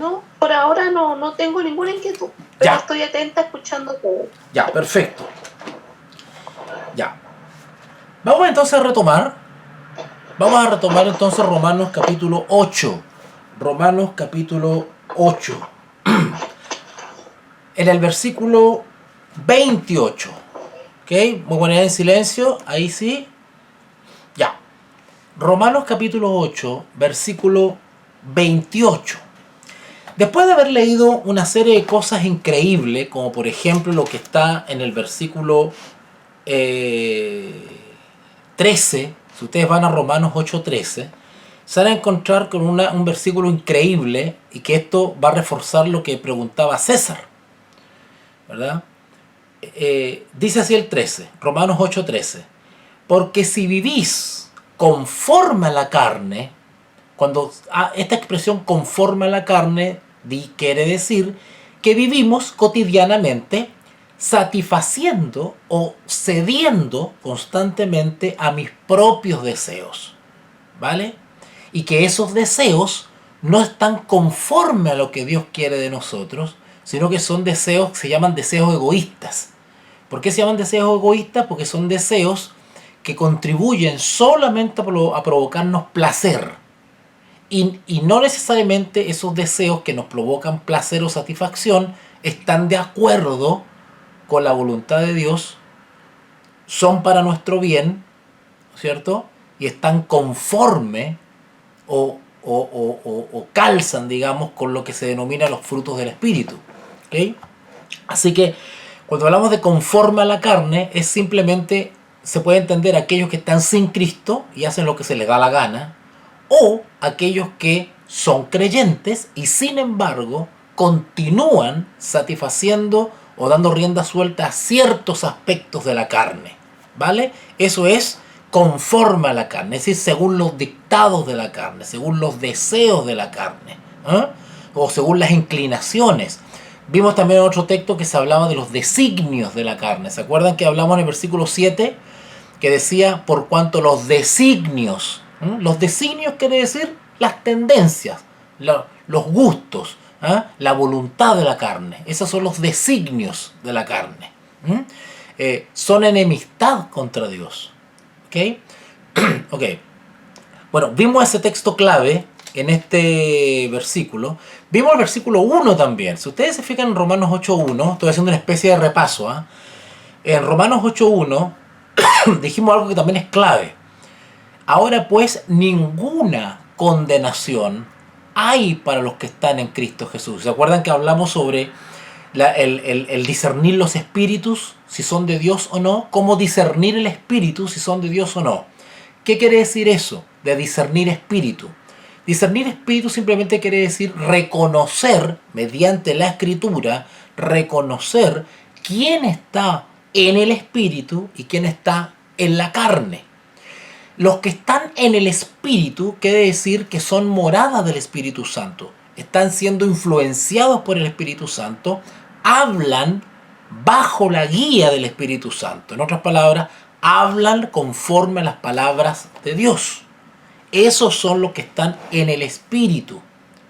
No, por ahora no tengo ninguna inquietud, pero estoy atenta escuchando todo. Ya, perfecto. Ya. Vamos entonces a retomar. Vamos a retomar entonces Romanos capítulo 8. Romanos capítulo 8. En el versículo 28. ¿Ok? Muy buena en silencio. Ahí sí. Ya. Romanos capítulo 8, versículo 28. Después de haber leído una serie de cosas increíbles, como por ejemplo lo que está en el versículo 13, si ustedes van a Romanos 8:13, se van a encontrar con un versículo increíble, y que esto va a reforzar lo que preguntaba César, ¿verdad? Dice así el 13, Romanos 8:13: porque si vivís conforme a la carne, cuando esta expresión conforme a la carne quiere decir que vivimos cotidianamente satisfaciendo o cediendo constantemente a mis propios deseos, ¿vale? Y que esos deseos no están conforme a lo que Dios quiere de nosotros, sino que son deseos que se llaman deseos egoístas. ¿Por qué se llaman deseos egoístas? Porque son deseos que contribuyen solamente a provocarnos placer. Y no necesariamente esos deseos que nos provocan placer o satisfacción están de acuerdo con la voluntad de Dios, son para nuestro bien, ¿cierto? Y están conforme o calzan, digamos, con lo que se denomina los frutos del Espíritu. ¿Okay? Así que cuando hablamos de conforme a la carne, es simplemente, se puede entender aquellos que están sin Cristo y hacen lo que se les da la gana, o aquellos que son creyentes y sin embargo continúan satisfaciendo o dando rienda suelta a ciertos aspectos de la carne, ¿vale? Eso es conforme a la carne, es decir, según los dictados de la carne, según los deseos de la carne, ¿eh? O según las inclinaciones. Vimos también en otro texto que se hablaba de los designios de la carne. ¿Se acuerdan que hablamos en el versículo 7? Que decía, por cuanto los designios. Los designios quiere decir las tendencias, los gustos, la voluntad de la carne. Esos son los designios de la carne. Son enemistad contra Dios. ¿Ok? Ok. Bueno, vimos ese texto clave en este versículo. Vimos el versículo 1 también. Si ustedes se fijan en Romanos 8.1, estoy haciendo una especie de repaso. En Romanos 8.1 dijimos algo que también es clave. Ahora pues ninguna condenación hay para los que están en Cristo Jesús. ¿Se acuerdan que hablamos sobre el discernir los espíritus, si son de Dios o no? ¿Cómo discernir el espíritu, si son de Dios o no? ¿Qué quiere decir eso de discernir espíritu? Discernir espíritu simplemente quiere decir reconocer, mediante la escritura, reconocer quién está en el espíritu y quién está en la carne. Los que están en el Espíritu quiere decir que son moradas del Espíritu Santo. Están siendo influenciados por el Espíritu Santo. Hablan bajo la guía del Espíritu Santo. En otras palabras, hablan conforme a las palabras de Dios. Esos son los que están en el Espíritu.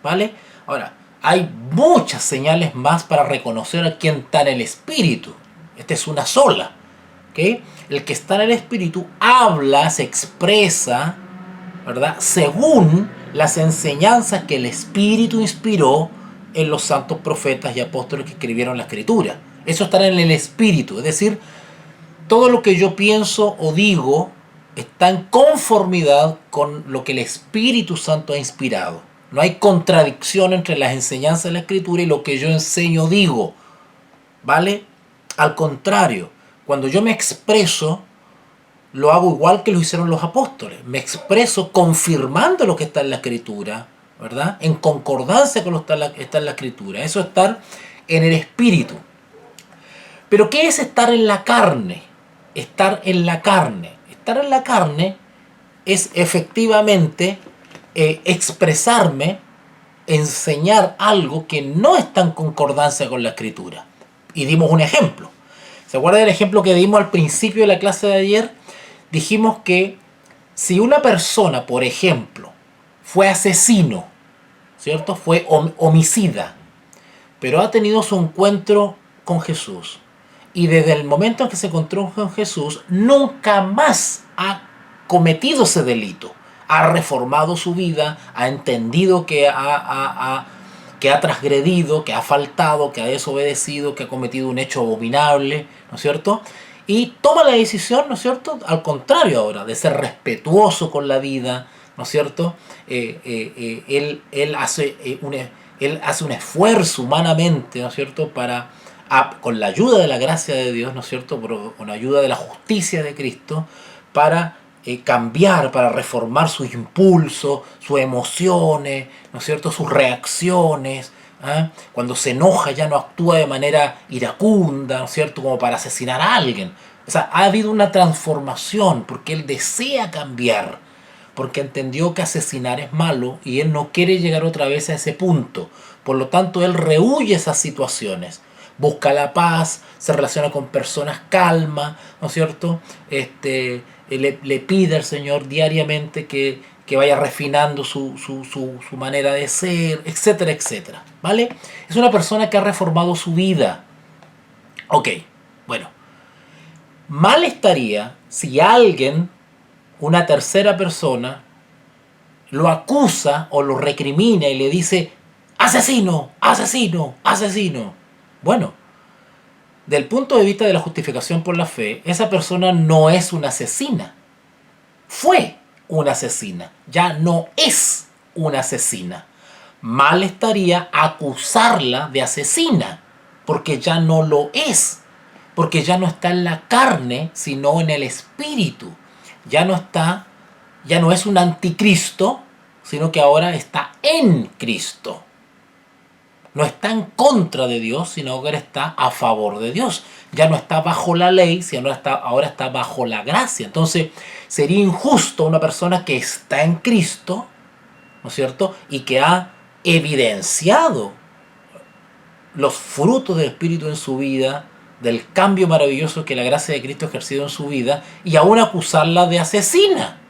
¿Vale? Ahora, hay muchas señales más para reconocer a quién está en el Espíritu. Esta es una sola. ¿Okay? El que está en el Espíritu habla, se expresa, ¿verdad? Según las enseñanzas que el Espíritu inspiró en los santos profetas y apóstoles que escribieron la Escritura. Eso está en el Espíritu, es decir, todo lo que yo pienso o digo está en conformidad con lo que el Espíritu Santo ha inspirado. No hay contradicción entre las enseñanzas de la Escritura y lo que yo enseño o digo, ¿vale? Al contrario, cuando yo me expreso, lo hago igual que lo hicieron los apóstoles. Me expreso confirmando lo que está en la Escritura, ¿verdad? En concordancia con lo que está en la Escritura. Eso es estar en el Espíritu. Pero ¿qué es estar en la carne? Estar en la carne. Estar en la carne es efectivamente expresarme, enseñar algo que no está en concordancia con la Escritura. Y dimos un ejemplo. ¿Se acuerdan del ejemplo que dimos al principio de la clase de ayer? Dijimos que si una persona, por ejemplo, fue asesino ¿cierto? Fue homicida, pero ha tenido su encuentro con Jesús. Y desde el momento en que se encontró con Jesús, nunca más ha cometido ese delito. Ha reformado su vida, ha entendido que que ha transgredido, que ha faltado, que ha desobedecido, que ha cometido un hecho abominable, ¿no es cierto? Y toma la decisión, ¿no es cierto?, al contrario ahora, de ser respetuoso con la vida, ¿no es cierto? Él hace un esfuerzo humanamente, ¿no es cierto?, para, con la ayuda de la gracia de Dios, ¿no es cierto?, con la ayuda de la justicia de Cristo, para cambiar, para reformar sus impulsos, sus emociones, ¿no es cierto?, sus reacciones. ¿Ah? Cuando se enoja ya no actúa de manera iracunda, ¿no es cierto?, como para asesinar a alguien. O sea, ha habido una transformación porque él desea cambiar, porque entendió que asesinar es malo y él no quiere llegar otra vez a ese punto. Por lo tanto, él rehúye esas situaciones. Busca la paz, se relaciona con personas calmas, ¿no es cierto? Le pide al Señor diariamente que vaya refinando su manera de ser, etcétera, etcétera. ¿Vale? Es una persona que ha reformado su vida. Ok, bueno. Mal estaría si alguien, una tercera persona, lo acusa o lo recrimina y le dice asesino, asesino, asesino. Bueno, del punto de vista de la justificación por la fe, esa persona no es una asesina. Fue una asesina, ya no es una asesina. Mal estaría acusarla de asesina, porque ya no lo es, porque ya no está en la carne, sino en el espíritu. Ya no es un anticristo, sino que ahora está en Cristo. No está en contra de Dios, sino que ahora está a favor de Dios. Ya no está bajo la ley, sino ahora está bajo la gracia. Entonces, sería injusto una persona que está en Cristo, ¿no es cierto?, y que ha evidenciado los frutos del Espíritu en su vida, del cambio maravilloso que la gracia de Cristo ha ejercido en su vida, y aún acusarla de asesina.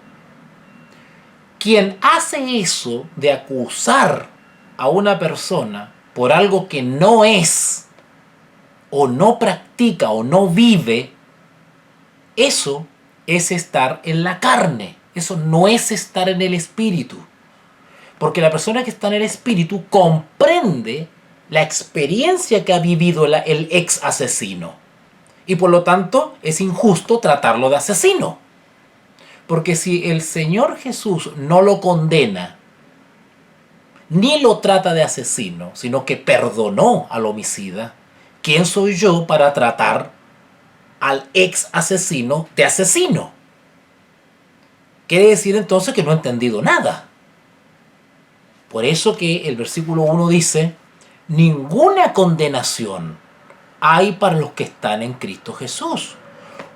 Quien hace eso de acusar a una persona por algo que no es, o no practica, o no vive, eso es estar en la carne. Eso no es estar en el espíritu. Porque la persona que está en el espíritu comprende la experiencia que ha vivido el ex asesino. Y por lo tanto es injusto tratarlo de asesino. Porque si el Señor Jesús no lo condena, ni lo trata de asesino, sino que perdonó al homicida, ¿quién soy yo para tratar al ex asesino de asesino? Quiere decir entonces que no he entendido nada. Por eso que el versículo 1 dice, ninguna condenación hay para los que están en Cristo Jesús.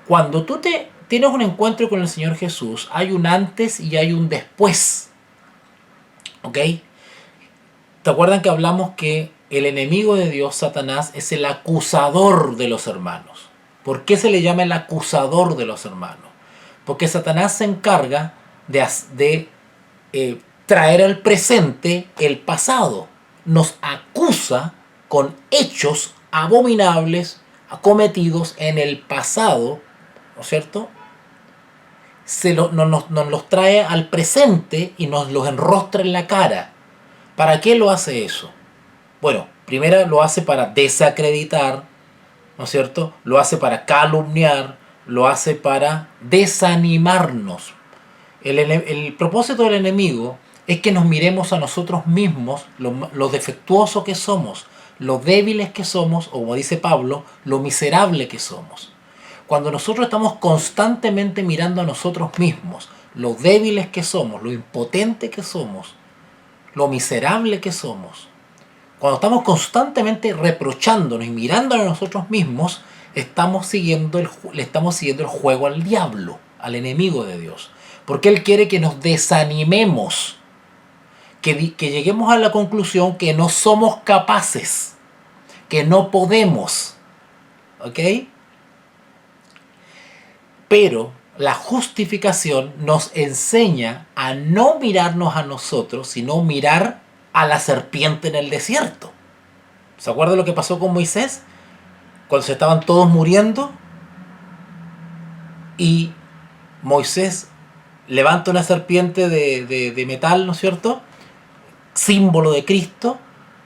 Cuando tú tienes un encuentro con el Señor Jesús, hay un antes y hay un después. ¿Ok? ¿Te acuerdan que hablamos que el enemigo de Dios, Satanás, es el acusador de los hermanos? ¿Por qué se le llama el acusador de los hermanos? Porque Satanás se encarga de traer al presente el pasado. Nos acusa con hechos abominables cometidos en el pasado, ¿no es cierto? Nos los trae al presente y nos los enrostra en la cara. ¿Para qué lo hace eso? Bueno, primero lo hace para desacreditar, ¿no es cierto? Lo hace para calumniar, lo hace para desanimarnos. El propósito del enemigo es que nos miremos a nosotros mismos, lo defectuosos que somos, lo débiles que somos, o como dice Pablo, lo miserable que somos. Cuando nosotros estamos constantemente mirando a nosotros mismos, lo débiles que somos, lo impotente que somos, lo miserable que somos, cuando estamos constantemente reprochándonos y mirándonos a nosotros mismos, le estamos siguiendo el juego al diablo, al enemigo de Dios. Porque él quiere que nos desanimemos, que lleguemos a la conclusión que no somos capaces, que no podemos. ¿Ok? Pero la justificación nos enseña a no mirarnos a nosotros, sino mirar a la serpiente en el desierto. ¿Se acuerdan lo que pasó con Moisés? Cuando se estaban todos muriendo y Moisés levanta una serpiente de metal, ¿no es cierto?, símbolo de Cristo,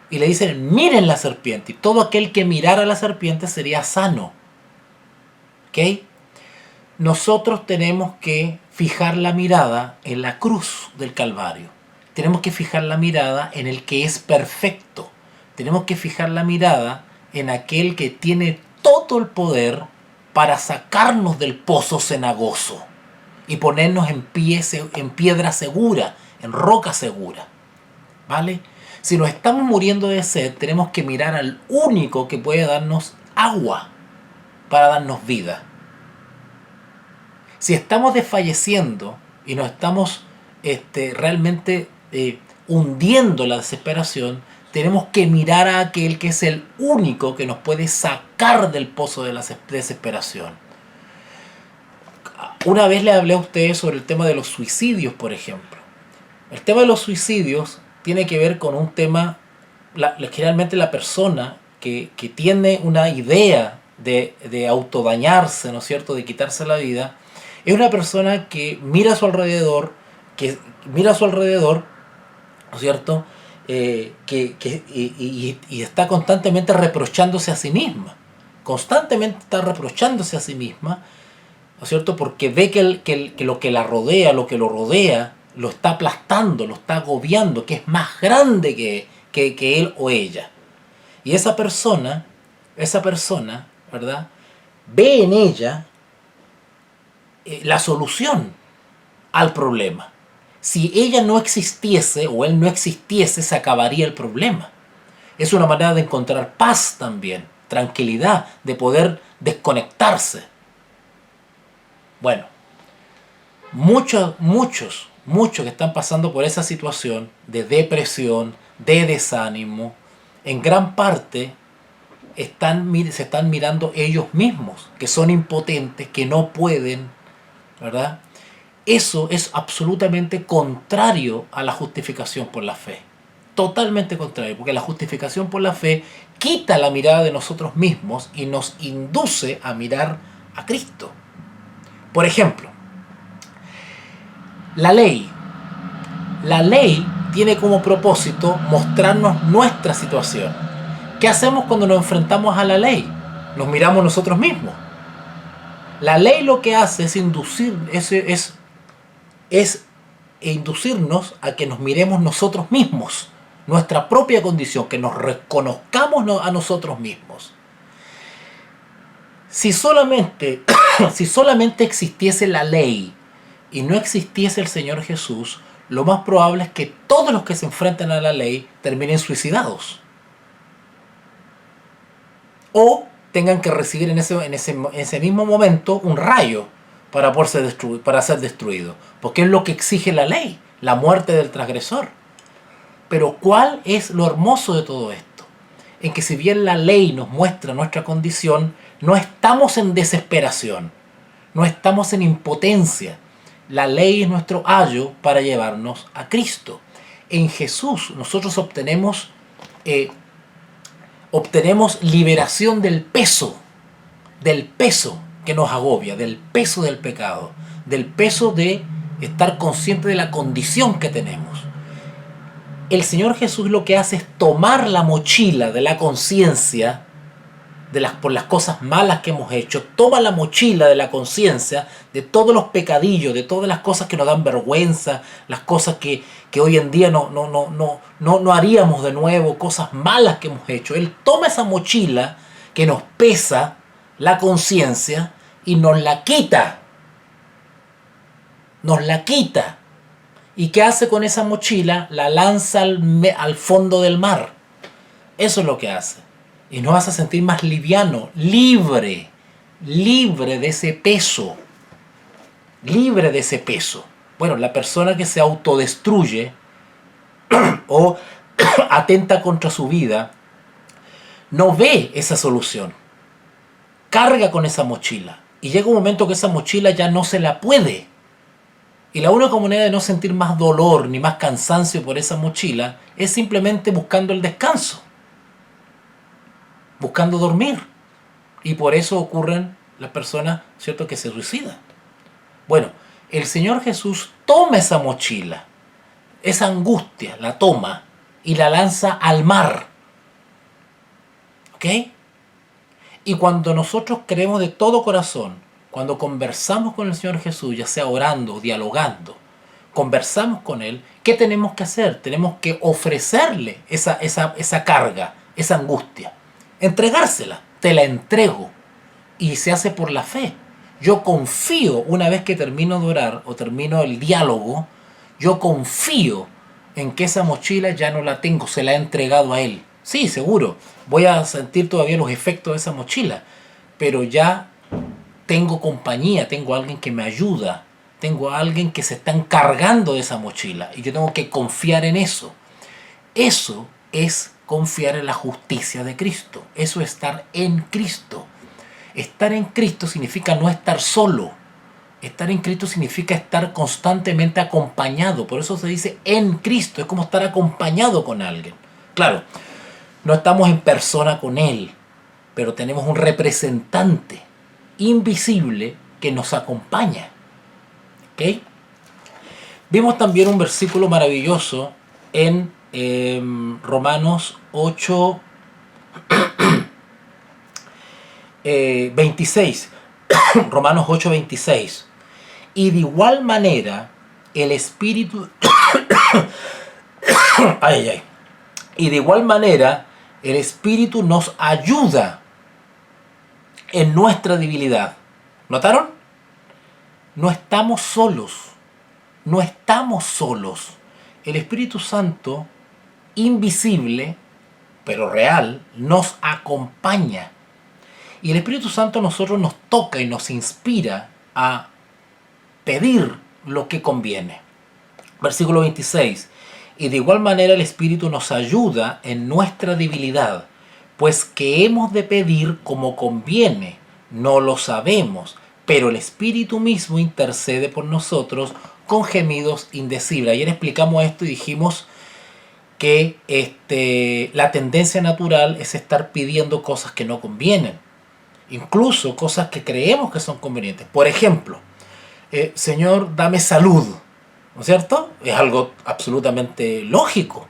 y le dicen, miren la serpiente, y todo aquel que mirara a la serpiente sería sano. ¿Ok? Nosotros tenemos que fijar la mirada en la cruz del Calvario. Tenemos que fijar la mirada en el que es perfecto. Tenemos que fijar la mirada en aquel que tiene todo el poder para sacarnos del pozo cenagoso y ponernos en piedra segura, en roca segura. ¿Vale? Si nos estamos muriendo de sed, tenemos que mirar al único que puede darnos agua para darnos vida. Si estamos desfalleciendo y nos estamos realmente hundiendo en la desesperación, tenemos que mirar a aquel que es el único que nos puede sacar del pozo de la desesperación. Una vez le hablé a ustedes sobre el tema de los suicidios, por ejemplo. El tema de los suicidios tiene que ver con un tema, generalmente la persona que tiene una idea de autodañarse, ¿no es cierto?, de quitarse la vida, es una persona que mira a su alrededor, ¿no es cierto?, y está constantemente reprochándose a sí misma. Constantemente está reprochándose a sí misma, ¿no es cierto?, porque ve que lo que la rodea, lo que lo rodea, lo está aplastando, lo está agobiando, que es más grande que él o ella. Y esa persona, ¿verdad?, ve en ella la solución al problema. Si ella no existiese o él no existiese, se acabaría el problema. Es una manera de encontrar paz también, tranquilidad, de poder desconectarse. Bueno, muchos que están pasando por esa situación de depresión, de desánimo, en gran parte se están mirando ellos mismos, que son impotentes, que no pueden, ¿verdad? Eso es absolutamente contrario a la justificación por la fe. Totalmente contrario, porque la justificación por la fe quita la mirada de nosotros mismos y nos induce a mirar a Cristo. Por ejemplo, la ley. La ley tiene como propósito mostrarnos nuestra situación. ¿Qué hacemos cuando nos enfrentamos a la ley? Nos miramos nosotros mismos. La ley lo que hace es inducirnos a que nos miremos nosotros mismos, nuestra propia condición, que nos reconozcamos a nosotros mismos. Si solamente existiese la ley y no existiese el Señor Jesús, lo más probable es que todos los que se enfrentan a la ley terminen suicidados. O tengan que recibir en ese mismo momento un rayo para ser destruido. Porque es lo que exige la ley, la muerte del transgresor. Pero ¿cuál es lo hermoso de todo esto? En que si bien la ley nos muestra nuestra condición, no estamos en desesperación, no estamos en impotencia. La ley es nuestro ayo para llevarnos a Cristo. En Jesús nosotros obtenemos liberación del peso que nos agobia, del peso del pecado, del peso de estar consciente de la condición que tenemos. El Señor Jesús lo que hace es tomar la mochila de la conciencia por las cosas malas que hemos hecho, toma la mochila de la conciencia de todos los pecadillos, de todas las cosas que nos dan vergüenza, las cosas que hoy en día no haríamos de nuevo, cosas malas que hemos hecho. Él toma esa mochila que nos pesa la conciencia y nos la quita. Nos la quita. ¿Y qué hace con esa mochila? La lanza al fondo del mar. Eso es lo que hace. Y nos hace sentir más liviano, libre de ese peso. Libre de ese peso. Bueno, la persona que se autodestruye o atenta contra su vida, no ve esa solución. Carga con esa mochila. Y llega un momento que esa mochila ya no se la puede. Y la única manera de no sentir más dolor ni más cansancio por esa mochila es simplemente buscando el descanso, buscando dormir. Y por eso ocurren las personas, ¿cierto?, que se suicidan. Bueno, el Señor Jesús toma esa mochila, esa angustia, la toma y la lanza al mar. ¿Ok? Y cuando nosotros creemos de todo corazón, cuando conversamos con el Señor Jesús, ya sea orando o dialogando, conversamos con Él, ¿qué tenemos que hacer? Tenemos que ofrecerle esa carga, esa angustia, entregársela. Te la entrego. Y se hace por la fe. Yo confío, una vez que termino de orar o termino el diálogo, yo confío en que esa mochila ya no la tengo, se la he entregado a Él. Sí, seguro, voy a sentir todavía los efectos de esa mochila, pero ya tengo compañía, tengo a alguien que me ayuda, tengo a alguien que se está encargando de esa mochila y yo tengo que confiar en eso. Eso es confiar en la justicia de Cristo. Eso es estar en Cristo. Estar en Cristo significa no estar solo. Estar en Cristo significa estar constantemente acompañado. Por eso se dice en Cristo. Es como estar acompañado con alguien. Claro, no estamos en persona con Él, pero tenemos un representante invisible que nos acompaña. ¿Ok? Vimos también un versículo maravilloso en Romanos 8, 26. Romanos 8, 26. Y de igual manera el Espíritu y de igual manera el Espíritu nos ayuda en nuestra debilidad. ¿Notaron? No estamos solos. No estamos solos. El Espíritu Santo, invisible, pero real, nos acompaña. Y el Espíritu Santo a nosotros nos toca y nos inspira a pedir lo que conviene. Versículo 26. Y de igual manera el Espíritu nos ayuda en nuestra debilidad, pues que hemos de pedir como conviene, no lo sabemos, pero el Espíritu mismo intercede por nosotros con gemidos indecibles. Ayer explicamos esto y dijimos que la tendencia natural es estar pidiendo cosas que no convienen, incluso cosas que creemos que son convenientes. Por ejemplo, Señor, dame salud, ¿no es cierto? Es algo absolutamente lógico.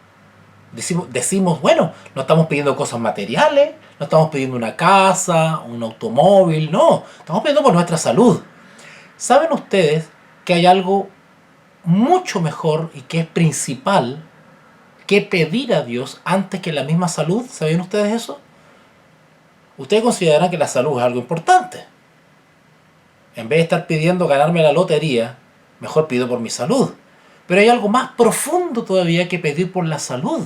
Decimos, bueno, no estamos pidiendo cosas materiales, no estamos pidiendo una casa, un automóvil, no, estamos pidiendo por nuestra salud. ¿Saben ustedes que hay algo mucho mejor y que es principal que pedir a Dios antes que la misma salud? ¿Saben ustedes eso? Ustedes consideran que la salud es algo importante. En vez de estar pidiendo ganarme la lotería, mejor pido por mi salud. Pero hay algo más profundo todavía que pedir por la salud.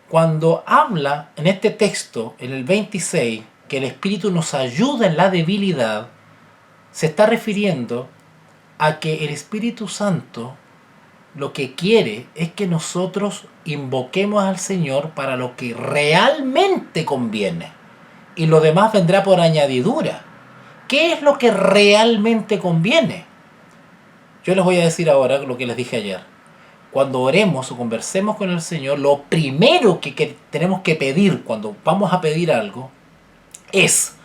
Cuando habla en este texto, en el 26, que el Espíritu nos ayuda en la debilidad, se está refiriendo a que el Espíritu Santo lo que quiere es que nosotros invoquemos al Señor para lo que realmente conviene. Y lo demás vendrá por añadidura. ¿Qué es lo que realmente conviene? Yo les voy a decir ahora lo que les dije ayer. Cuando oremos o conversemos con el Señor, lo primero que tenemos que pedir cuando vamos a pedir algo es: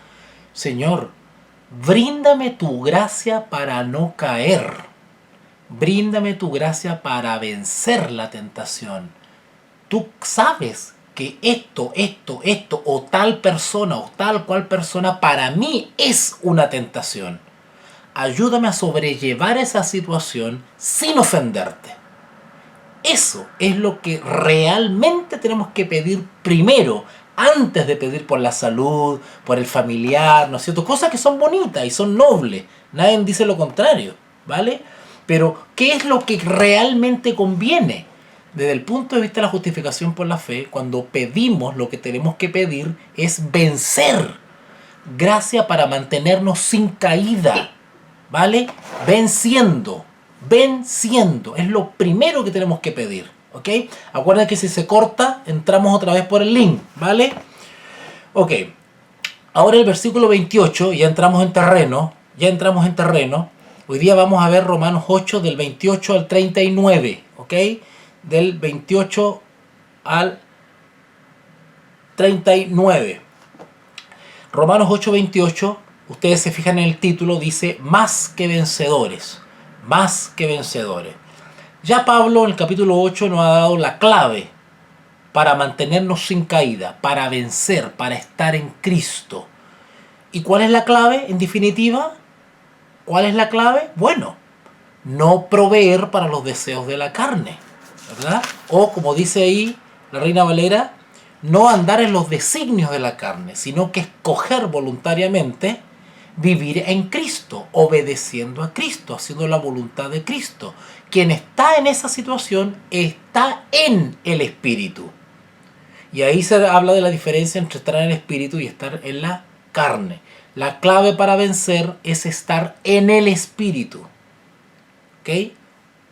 Señor, bríndame tu gracia para no caer. Bríndame tu gracia para vencer la tentación. Tú sabes que esto, o tal persona, o tal cual persona, para mí es una tentación. Ayúdame a sobrellevar esa situación sin ofenderte. Eso es lo que realmente tenemos que pedir primero, antes de pedir por la salud, por el familiar, ¿no es cierto? Cosas que son bonitas y son nobles. Nadie dice lo contrario, ¿vale? Pero, ¿qué es lo que realmente conviene? Desde el punto de vista de la justificación por la fe, cuando pedimos, lo que tenemos que pedir es vencer. Gracia para mantenernos sin caída, ¿vale? Venciendo. Es lo primero que tenemos que pedir, ¿ok? Acuérdense que si se corta, entramos otra vez por el link, ¿vale? Ok. Ahora el versículo 28, ya entramos en terreno. Hoy día vamos a ver Romanos 8 del 28 al 39, ¿ok? Del 28 al 39. Romanos 8, 28, ustedes se fijan en el título, dice más que vencedores, más que vencedores. Ya Pablo en el capítulo 8 nos ha dado la clave para mantenernos sin caída, para vencer, para estar en Cristo. ¿Y cuál es la clave en definitiva? ¿Cuál es la clave? Bueno, no proveer para los deseos de la carne, ¿verdad? O como dice ahí la Reina Valera, no andar en los designios de la carne, sino que escoger voluntariamente vivir en Cristo, obedeciendo a Cristo, haciendo la voluntad de Cristo. Quien está en esa situación está en el Espíritu. Y ahí se habla de la diferencia entre estar en el Espíritu y estar en la carne. La clave para vencer es estar en el Espíritu. ¿Ok?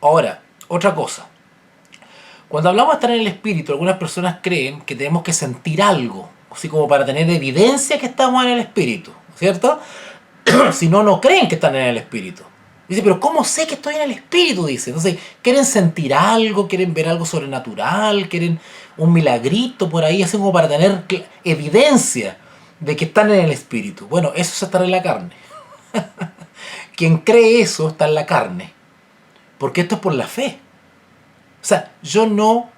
Ahora, otra cosa. Cuando hablamos de estar en el Espíritu, algunas personas creen que tenemos que sentir algo, así como para tener evidencia que estamos en el Espíritu, ¿cierto? Si no, no creen que están en el Espíritu. Dice, pero ¿cómo sé que estoy en el Espíritu? Dice. Entonces, quieren sentir algo, quieren ver algo sobrenatural, quieren un milagrito por ahí, así como para tener evidencia de que están en el Espíritu. Bueno, eso es estar en la carne. Quien cree eso está en la carne. Porque esto es por la fe. O sea, yo no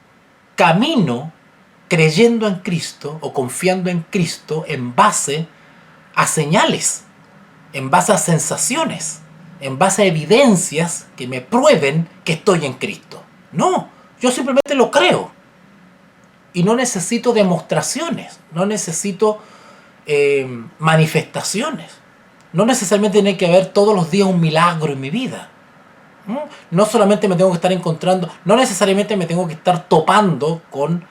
camino creyendo en Cristo o confiando en Cristo en base a señales, en base a sensaciones, en base a evidencias que me prueben que estoy en Cristo. No, yo simplemente lo creo. Y no necesito demostraciones, no necesito manifestaciones. No necesariamente tiene que haber todos los días un milagro en mi vida. No solamente me tengo que estar encontrando, no necesariamente me tengo que estar topando con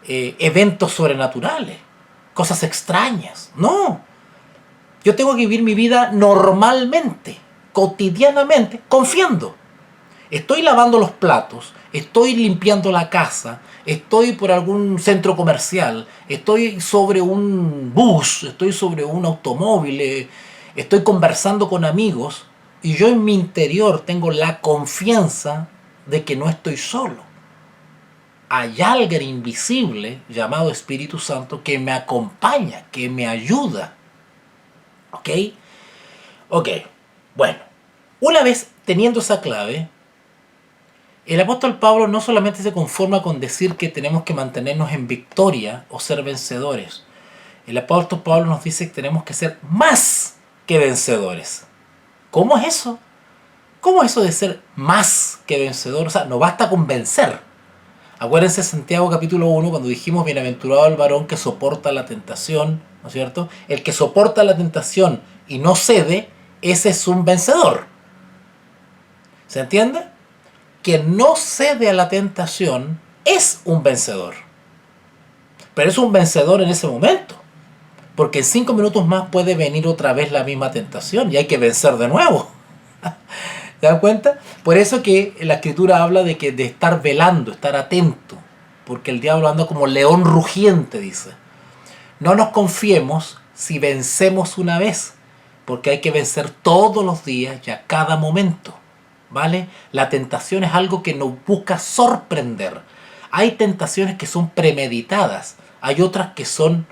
eventos sobrenaturales, cosas extrañas. No, yo tengo que vivir mi vida normalmente, cotidianamente, confiando. Estoy lavando los platos, estoy limpiando la casa, estoy por algún centro comercial, estoy sobre un bus, estoy sobre un automóvil, estoy conversando con amigos y yo en mi interior tengo la confianza de que no estoy solo. Hay alguien invisible llamado Espíritu Santo que me acompaña, que me ayuda. ¿Ok? Ok, bueno, una vez teniendo esa clave, el apóstol Pablo no solamente se conforma con decir que tenemos que mantenernos en victoria o ser vencedores. El apóstol Pablo nos dice que tenemos que ser más que vencedores. ¿Cómo es eso? ¿Cómo es eso de ser más que vencedor? O sea, no basta con vencer. Acuérdense Santiago capítulo 1 cuando dijimos bienaventurado el varón que soporta la tentación, ¿no es cierto? El que soporta la tentación y no cede, ese es un vencedor. ¿Se entiende? Quien no cede a la tentación es un vencedor. Pero es un vencedor en ese momento. Porque en 5 minutos más puede venir otra vez la misma tentación y hay que vencer de nuevo. ¿Se dan cuenta? Por eso que la Escritura habla de estar velando, estar atento. Porque el diablo anda como león rugiente, dice. No nos confiemos si vencemos una vez. Porque hay que vencer todos los días y a cada momento. ¿Vale? La tentación es algo que nos busca sorprender. Hay tentaciones que son premeditadas. Hay otras que son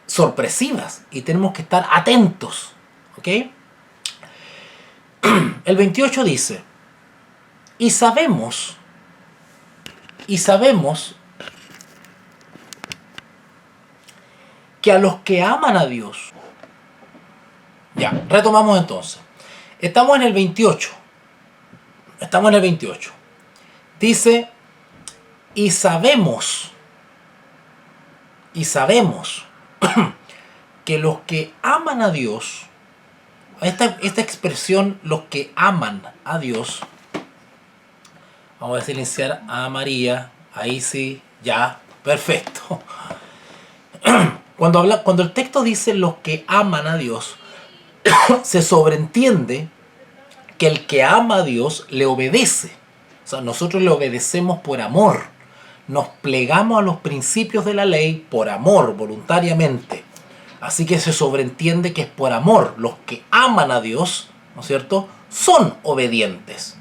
sorpresivas. Y tenemos que estar atentos. ¿Ok? El 28 dice, y sabemos que a los que aman a Dios, ya, retomamos entonces, estamos en el 28, dice, y sabemos que los que aman a Dios, esta expresión, los que aman a Dios, vamos a silenciar a María, ahí sí, ya, perfecto. Cuando el texto dice los que aman a Dios, se sobreentiende que el que ama a Dios le obedece. O sea, nosotros le obedecemos por amor. Nos plegamos a los principios de la ley por amor, voluntariamente. Así que se sobreentiende que es por amor. Los que aman a Dios, ¿no es cierto?, son obedientes.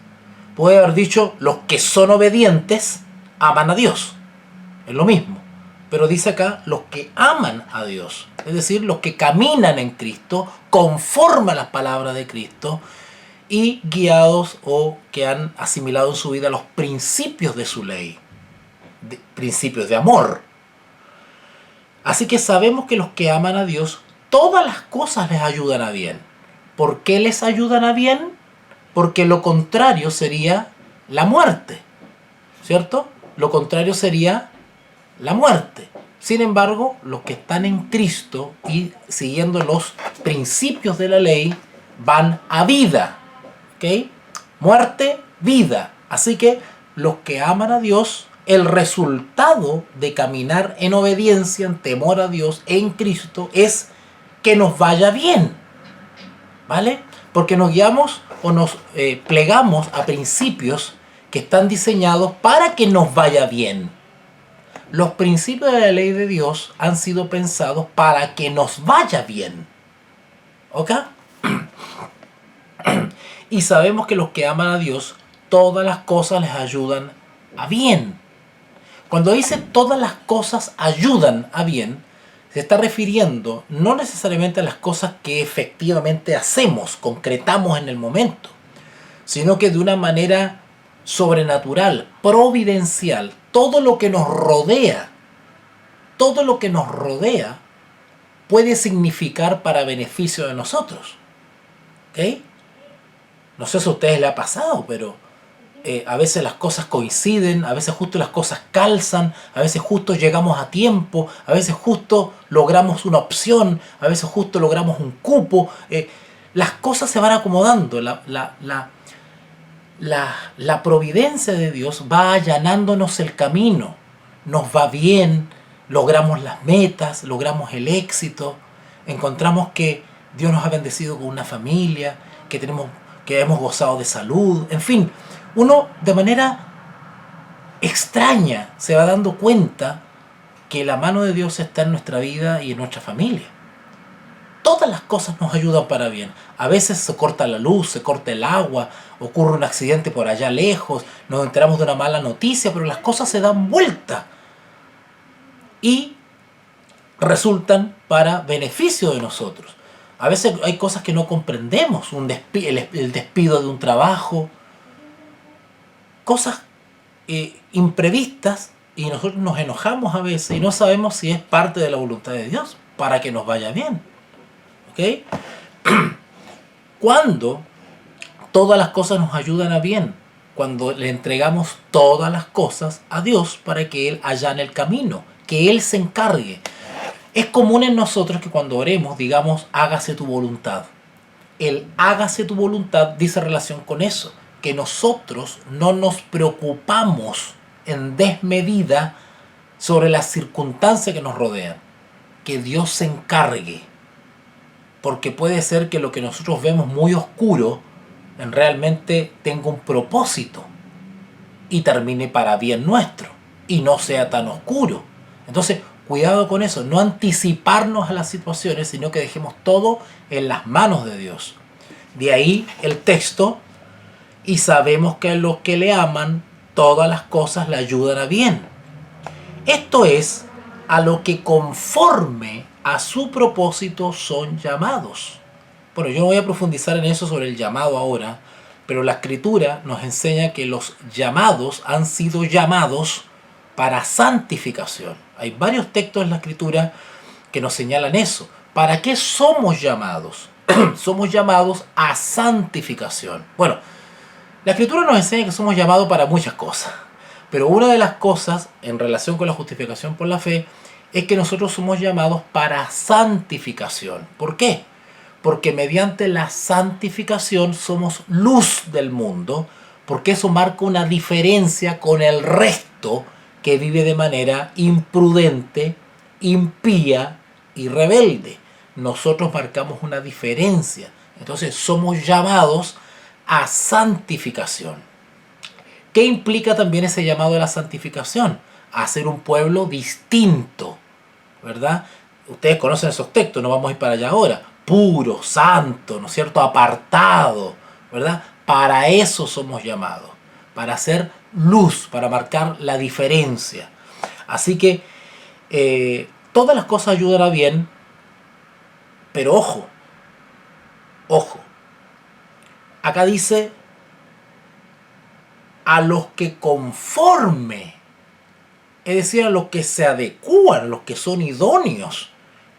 Puede haber dicho, los que son obedientes aman a Dios. Es lo mismo. Pero dice acá, los que aman a Dios. Es decir, los que caminan en Cristo, conforme a las palabras de Cristo, y guiados o que han asimilado en su vida los principios de su ley. Principios de amor. Así que sabemos que los que aman a Dios, todas las cosas les ayudan a bien. ¿Por qué les ayudan a bien? Porque lo contrario sería la muerte, ¿cierto? Lo contrario sería la muerte. Sin embargo, los que están en Cristo y siguiendo los principios de la ley van a vida, ¿ok? Muerte, vida. Así que los que aman a Dios, el resultado de caminar en obediencia, en temor a Dios, en Cristo, es que nos vaya bien, ¿vale? Porque nos guiamos o nos plegamos a principios que están diseñados para que nos vaya bien. Los principios de la ley de Dios han sido pensados para que nos vaya bien, ¿ok? Y sabemos que los que aman a Dios, todas las cosas les ayudan a bien. Cuando dice todas las cosas ayudan a bien, se está refiriendo no necesariamente a las cosas que efectivamente hacemos, concretamos en el momento, sino que de una manera sobrenatural, providencial, todo lo que nos rodea puede significar para beneficio de nosotros. ¿Ok? No sé si a ustedes les ha pasado, pero a veces las cosas coinciden, a veces justo las cosas calzan, a veces justo llegamos a tiempo, a veces justo logramos una opción, a veces justo logramos un cupo. Las cosas se van acomodando, la providencia de Dios va allanándonos el camino, nos va bien, logramos las metas, logramos el éxito, encontramos que Dios nos ha bendecido con una familia, que hemos gozado de salud, en fin, uno de manera extraña se va dando cuenta que la mano de Dios está en nuestra vida y en nuestra familia. Todas las cosas nos ayudan para bien. A veces se corta la luz, se corta el agua, ocurre un accidente por allá lejos, nos enteramos de una mala noticia, pero las cosas se dan vuelta y resultan para beneficio de nosotros. A veces hay cosas que no comprendemos, el despido de un trabajo, cosas imprevistas, y nosotros nos enojamos a veces y no sabemos si es parte de la voluntad de Dios para que nos vaya bien. ¿Okay? Cuando todas las cosas nos ayudan a bien, cuando le entregamos todas las cosas a Dios para que Él allane el camino, que Él se encargue. Es común en nosotros que cuando oremos digamos hágase tu voluntad. El hágase tu voluntad dice relación con eso, que nosotros no nos preocupamos en desmedida sobre las circunstancias que nos rodean, que Dios se encargue. Porque puede ser que lo que nosotros vemos muy oscuro realmente tenga un propósito y termine para bien nuestro y no sea tan oscuro. Entonces, cuidado con eso, no anticiparnos a las situaciones, sino que dejemos todo en las manos de Dios. De ahí el texto, y sabemos que a los que le aman, todas las cosas le ayudan a bien. Esto es, a lo que conforme a su propósito son llamados. Bueno, yo no voy a profundizar en eso sobre el llamado ahora, pero la Escritura nos enseña que los llamados han sido llamados para santificación. Hay varios textos en la Escritura que nos señalan eso. ¿Para qué somos llamados? Somos llamados a santificación. Bueno, la Escritura nos enseña que somos llamados para muchas cosas, pero una de las cosas en relación con la justificación por la fe es que nosotros somos llamados para santificación. ¿Por qué? Porque mediante la santificación somos luz del mundo, porque eso marca una diferencia con el resto que vive de manera imprudente, impía y rebelde. Nosotros marcamos una diferencia. Entonces somos llamados a santificación. ¿Qué implica también ese llamado a la santificación? A ser un pueblo distinto, ¿verdad? Ustedes conocen esos textos, no vamos a ir para allá ahora. Puro, santo, ¿no es cierto? Apartado, ¿verdad? Para eso somos llamados, para hacer luz, para marcar la diferencia. Así que todas las cosas ayudan a bien, pero ojo, ojo. Acá dice, a los que conforme, es decir, a los que se adecúan, los que son idóneos,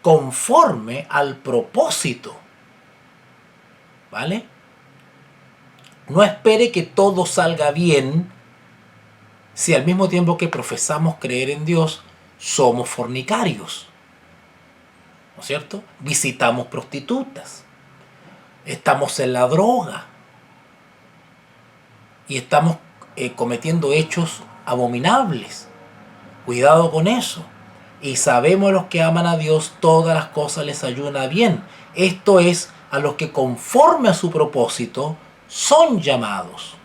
conforme al propósito. ¿Vale? No espere que todo salga bien si al mismo tiempo que profesamos creer en Dios, somos fornicarios. ¿No es cierto? Visitamos prostitutas. Estamos en la droga. Y estamos cometiendo hechos abominables. Cuidado con eso. Y sabemos a los que aman a Dios, todas las cosas les ayudan a bien. Esto es, a los que conforme a su propósito son llamados.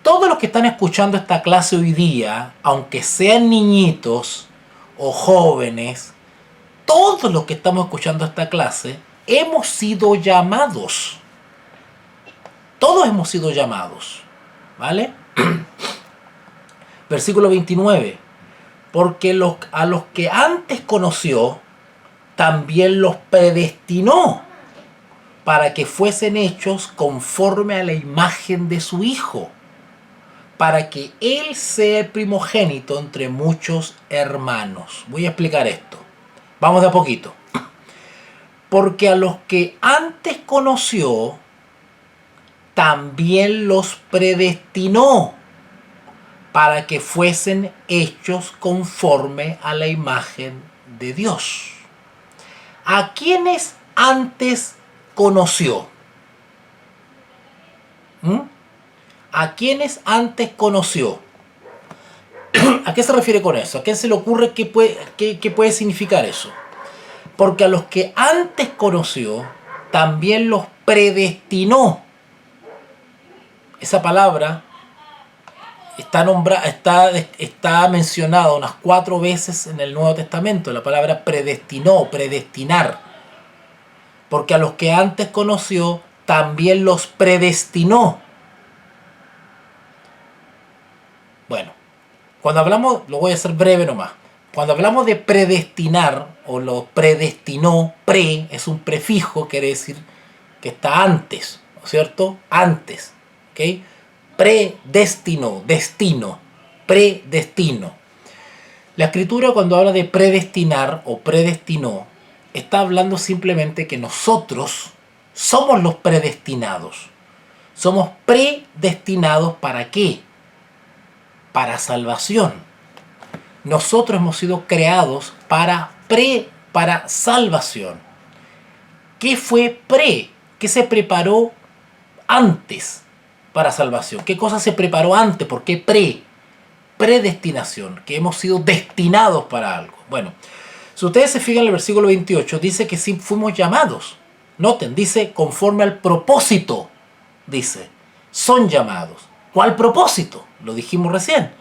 Todos los que están escuchando esta clase hoy día, aunque sean niñitos o jóvenes, todos los que estamos escuchando esta clase, hemos sido llamados. Todos hemos sido llamados. ¿Vale? Versículo 29. Porque a los que antes conoció, también los predestinó para que fuesen hechos conforme a la imagen de su Hijo, para que Él sea el primogénito entre muchos hermanos. Voy a explicar esto. Vamos de a poquito. Porque a los que antes conoció, también los predestinó para que fuesen hechos conforme a la imagen de Dios. ¿A quiénes antes conoció? ¿A quiénes antes conoció? ¿A qué se refiere con eso? ¿A quién se le ocurre qué puede significar eso? Porque a los que antes conoció, también los predestinó. Esa palabra está mencionada unas 4 veces en el Nuevo Testamento, la palabra predestinó, predestinar. Porque a los que antes conoció, también los predestinó. Bueno, cuando hablamos, lo voy a hacer breve nomás. Cuando hablamos de predestinar, o lo predestinó, es un prefijo, quiere decir que está antes, ¿no es cierto? Antes, ¿ok? Predestinó, destino, predestino. La Escritura, cuando habla de predestinar o predestinó, está hablando simplemente que nosotros somos los predestinados. Somos predestinados ¿para qué? Para salvación. Nosotros hemos sido creados para salvación. ¿Qué fue pre? ¿Qué se preparó antes para salvación? ¿Qué cosa se preparó antes? ¿Por qué predestinación? Que hemos sido destinados para algo. Bueno, si ustedes se fijan en el versículo 28, dice que sí fuimos llamados. Noten, dice conforme al propósito. Dice, son llamados. ¿Cuál propósito? Lo dijimos recién.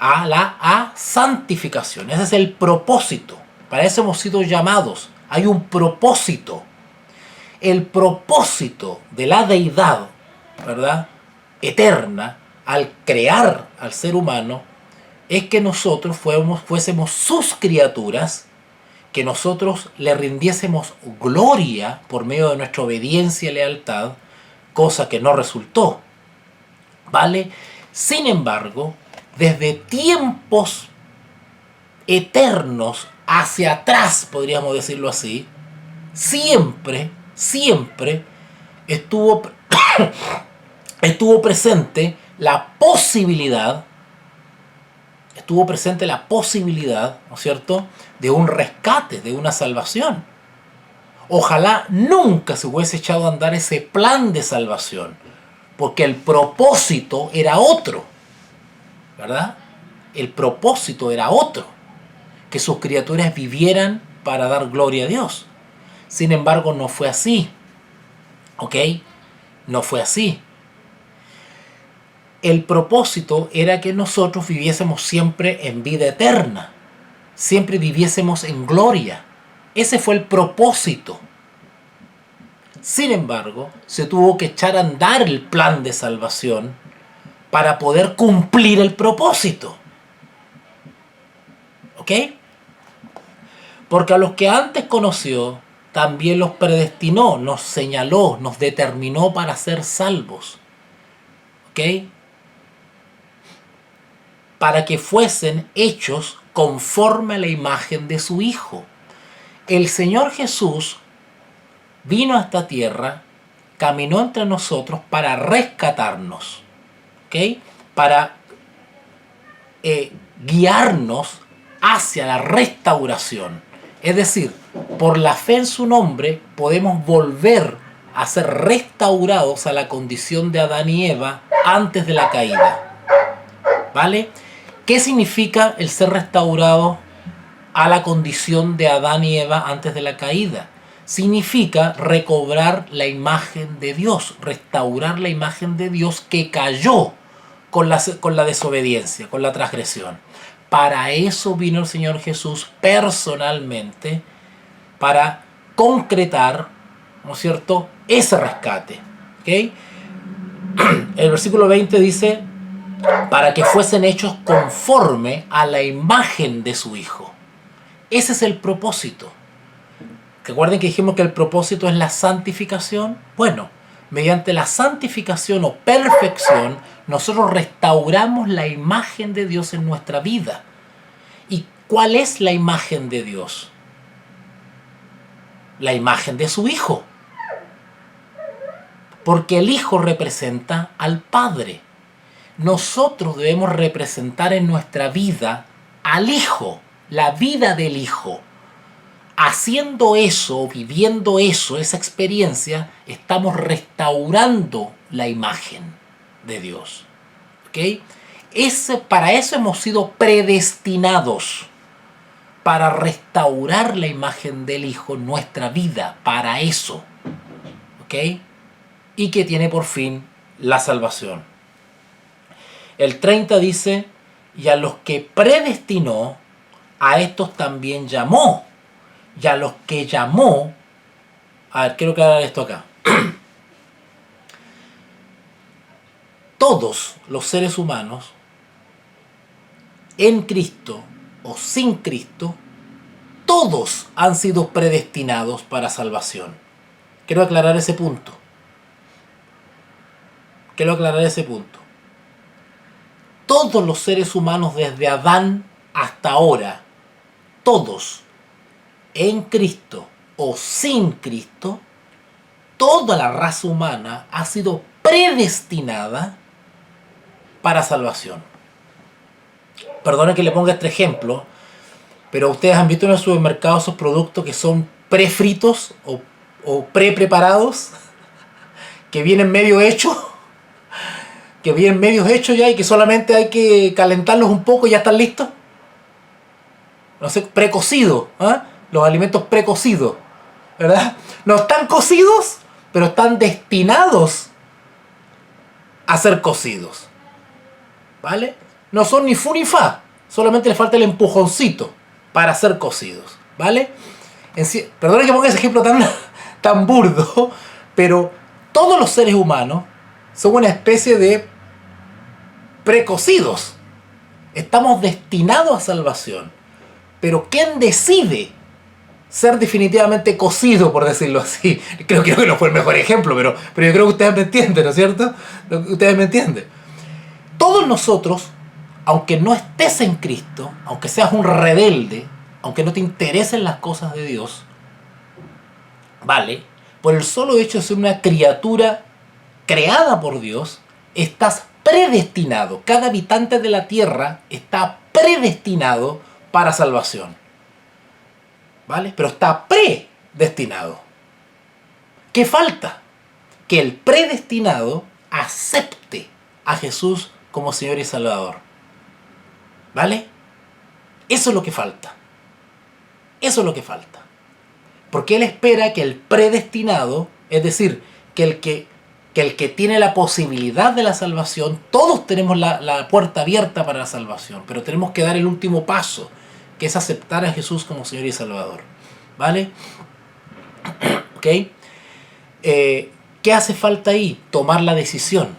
A santificación. Ese es el propósito. Para eso hemos sido llamados. Hay un propósito. El propósito de la deidad, ¿verdad?, eterna, al crear al ser humano, es que nosotros fuésemos sus criaturas, que nosotros le rindiésemos gloria por medio de nuestra obediencia y lealtad, cosa que no resultó. ¿Vale? Sin embargo, desde tiempos eternos hacia atrás, podríamos decirlo así, siempre estuvo presente la posibilidad, ¿no es cierto?, de un rescate, de una salvación. Ojalá nunca se hubiese echado a andar ese plan de salvación, porque el propósito era otro, ¿verdad? El propósito era otro, que sus criaturas vivieran para dar gloria a Dios. Sin embargo, no fue así, ¿ok? No fue así. El propósito era que nosotros viviésemos siempre en vida eterna, siempre viviésemos en gloria. Ese fue el propósito. Sin embargo, se tuvo que echar a andar el plan de salvación para poder cumplir el propósito. ¿Ok? Porque a los que antes conoció, también los predestinó, nos señaló, nos determinó para ser salvos. ¿Ok? Para que fuesen hechos conforme a la imagen de su Hijo. El Señor Jesús vino a esta tierra, caminó entre nosotros para rescatarnos, ¿ok? Para guiarnos hacia la restauración. Es decir, por la fe en su nombre podemos volver a ser restaurados a la condición de Adán y Eva antes de la caída. ¿Vale? ¿Qué significa el ser restaurado a la condición de Adán y Eva antes de la caída? Significa recobrar la imagen de Dios, restaurar la imagen de Dios que cayó con la desobediencia, con la transgresión. Para eso vino el Señor Jesús personalmente, para concretar, ¿no es cierto?, ese rescate. ¿Okay? El versículo 20 dice, para que fuesen hechos conforme a la imagen de su Hijo. Ese es el propósito. Recuerden que dijimos que el propósito es la santificación. Bueno, mediante la santificación o perfección, nosotros restauramos la imagen de Dios en nuestra vida. ¿Y cuál es la imagen de Dios? La imagen de su Hijo. Porque el Hijo representa al Padre. Nosotros debemos representar en nuestra vida al Hijo, la vida del Hijo. Haciendo eso, viviendo eso, esa experiencia, estamos restaurando la imagen de Dios. ¿Okay? Para eso hemos sido predestinados, para restaurar la imagen del Hijo en nuestra vida, para eso. ¿Okay? Y que tiene por fin la salvación. El 30 dice, y a los que predestinó, a estos también llamó. Y a los que llamó, a ver, quiero aclarar esto acá. Todos los seres humanos, en Cristo o sin Cristo, todos han sido predestinados para salvación. Quiero aclarar ese punto. Todos los seres humanos desde Adán hasta ahora, todos, en Cristo o sin Cristo, toda la raza humana ha sido predestinada para salvación. Perdonen que le ponga este ejemplo, pero ustedes han visto en el supermercado esos productos que son prefritos o pre-preparados, que vienen medio hechos, ya y que solamente hay que calentarlos un poco y ya están listos. No sé, precocidos, ¿eh? Los alimentos precocidos, ¿verdad? No están cocidos, pero están destinados a ser cocidos, ¿vale? No son ni fu ni fa, solamente les falta el empujoncito para ser cocidos, ¿vale? Perdón que ponga ese ejemplo tan burdo, pero todos los seres humanos son una especie de precocidos. Estamos destinados a salvación. Pero ¿quién decide ser definitivamente cocido, por decirlo así? Creo que no fue el mejor ejemplo, pero yo creo que ustedes me entienden, ¿no es cierto? Ustedes me entienden. Todos nosotros, aunque no estés en Cristo, aunque seas un rebelde, aunque no te interesen las cosas de Dios, ¿vale? Por el solo hecho de ser una criatura creada por Dios, estás predestinado. Cada habitante de la tierra está predestinado para salvación, ¿vale? Pero está predestinado. ¿Qué falta? Que el predestinado acepte a Jesús como Señor y Salvador, ¿vale? Eso es lo que falta. Porque Él espera que el predestinado, es decir, que el que tiene la posibilidad de la salvación, todos tenemos la puerta abierta para la salvación, pero tenemos que dar el último paso, que es aceptar a Jesús como Señor y Salvador, ¿vale? ¿Ok? ¿Qué hace falta ahí? Tomar la decisión.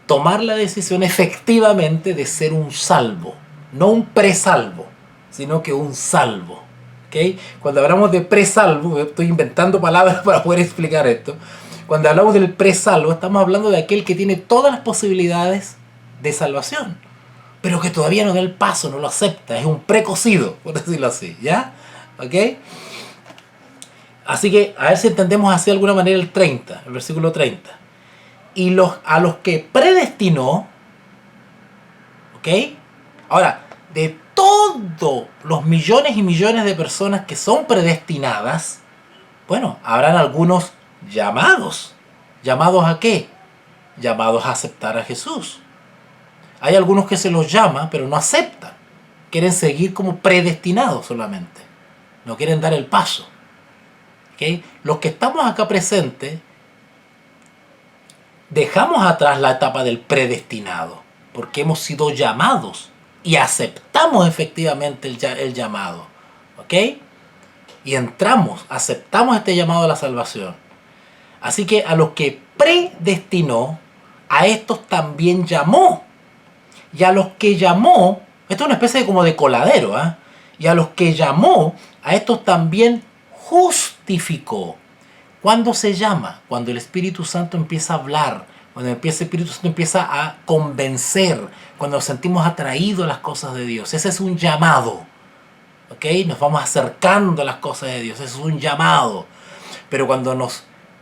Tomar la decisión efectivamente de ser un salvo. No un presalvo, sino que un salvo. ¿Okay? Cuando hablamos de presalvo, estoy inventando palabras para poder explicar esto. Cuando hablamos del presalvo, estamos hablando de aquel que tiene todas las posibilidades de salvación, pero que todavía no da el paso, no lo acepta. Es un precocido, por decirlo así. ¿Ya? ¿Ok? Así que, a ver si entendemos así de alguna manera el 30, el versículo 30. Y a los que predestinó, ¿ok? Ahora, de todos los millones y millones de personas que son predestinadas, bueno, habrán algunos llamados. ¿Llamados a qué? Llamados a aceptar a Jesús. Hay algunos que se los llama, pero no aceptan. Quieren seguir como predestinados solamente. No quieren dar el paso. ¿Okay? Los que estamos acá presentes, dejamos atrás la etapa del predestinado, porque hemos sido llamados y aceptamos efectivamente el llamado. ¿Ok? Y entramos, aceptamos este llamado a la salvación. Así que a los que predestinó, a estos también llamó. Y a los que llamó, esto es una especie de como de coladero, ¿eh? Y a los que llamó, a estos también justificó. ¿Cuándo se llama? Cuando el Espíritu Santo empieza a hablar, cuando el Espíritu Santo empieza a convencer, cuando nos sentimos atraídos a las cosas de Dios. Ese es un llamado. ¿Ok? Nos vamos acercando a las cosas de Dios. Ese es un llamado. Pero cuando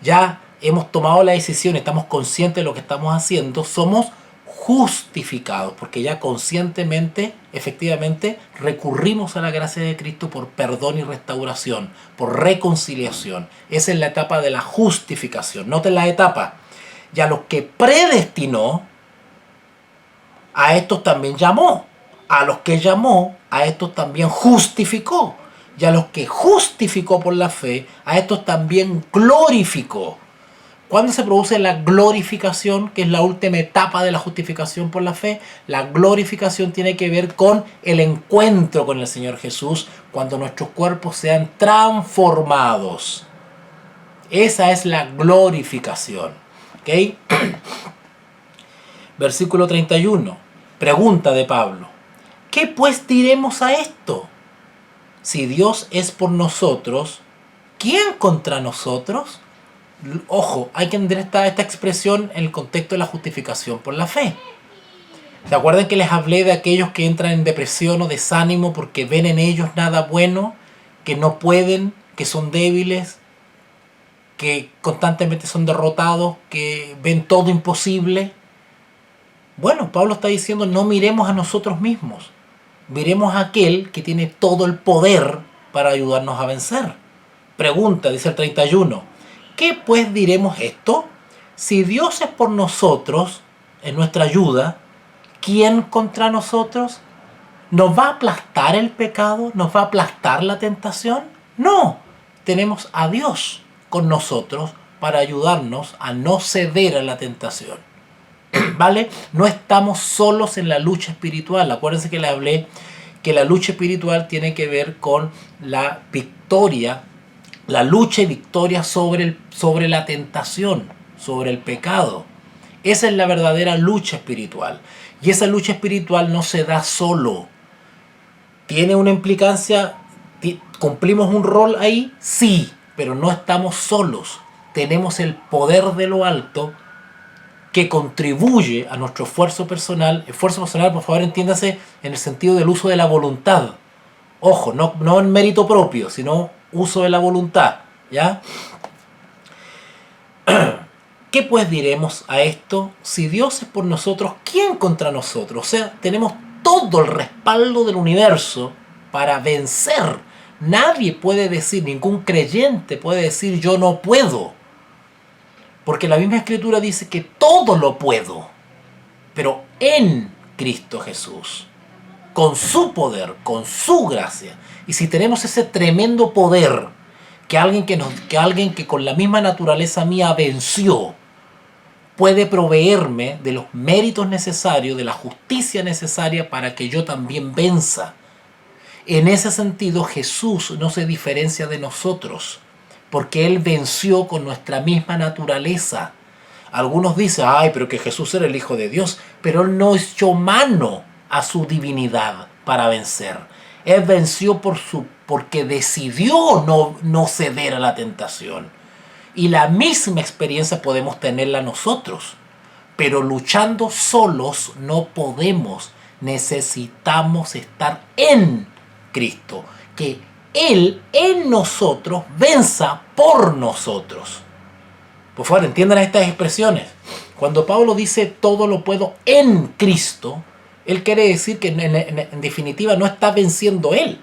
ya hemos tomado la decisión, estamos conscientes de lo que estamos haciendo, somos justificados, porque ya conscientemente, efectivamente, recurrimos a la gracia de Cristo por perdón y restauración, por reconciliación. Esa es la etapa de la justificación. Noten la etapa. Y a los que predestinó, a estos también llamó. A los que llamó, a estos también justificó. Y a los que justificó por la fe, a estos también glorificó. ¿Cuándo se produce la glorificación, que es la última etapa de la justificación por la fe? La glorificación tiene que ver con el encuentro con el Señor Jesús, cuando nuestros cuerpos sean transformados. Esa es la glorificación. ¿Okay? Versículo 31. Pregunta de Pablo. ¿Qué pues diremos a esto? Si Dios es por nosotros, ¿quién contra nosotros? Ojo, hay que entender esta expresión en el contexto de la justificación por la fe. ¿Se acuerdan que les hablé de aquellos que entran en depresión o desánimo porque ven en ellos nada bueno, que no pueden, que son débiles, que constantemente son derrotados, que ven todo imposible? Bueno, Pablo está diciendo, no miremos a nosotros mismos, miremos a aquel que tiene todo el poder para ayudarnos a vencer. Pregunta, dice el 31. ¿Qué pues diremos esto? Si Dios es por nosotros, en nuestra ayuda, ¿quién contra nosotros? ¿Nos va a aplastar el pecado? ¿Nos va a aplastar la tentación? No, tenemos a Dios con nosotros para ayudarnos a no ceder a la tentación. ¿Vale? No estamos solos en la lucha espiritual. Acuérdense que les hablé que la lucha espiritual tiene que ver con la victoria, la lucha y victoria sobre la tentación, sobre el pecado. Esa es la verdadera lucha espiritual. Y esa lucha espiritual no se da solo. ¿Tiene una implicancia? ¿Cumplimos un rol ahí? Sí, pero no estamos solos. Tenemos el poder de lo alto que contribuye a nuestro esfuerzo personal. Esfuerzo personal, por favor, entiéndase en el sentido del uso de la voluntad. Ojo, no en mérito propio, sino uso de la voluntad, ¿ya? ¿Qué pues diremos a esto? Si Dios es por nosotros, ¿quién contra nosotros? O sea, tenemos todo el respaldo del universo para vencer. Nadie puede decir, ningún creyente puede decir yo no puedo. Porque la misma Escritura dice que todo lo puedo, pero en Cristo Jesús, con su poder, con su gracia. Y si tenemos ese tremendo poder, que alguien que con la misma naturaleza mía venció, puede proveerme de los méritos necesarios, de la justicia necesaria para que yo también venza. En ese sentido, Jesús no se diferencia de nosotros. porque Él venció con nuestra misma naturaleza. Algunos dicen, ay, pero que Jesús era el Hijo de Dios, pero Él no echó mano a su divinidad para vencer. Él venció porque decidió no ceder a la tentación. Y la misma experiencia podemos tenerla nosotros. Pero luchando solos no podemos. Necesitamos estar en Cristo. Que Él en nosotros venza por nosotros. Por favor, entiendan estas expresiones. Cuando Pablo dice todo lo puedo en Cristo, él quiere decir que en definitiva no está venciendo Él.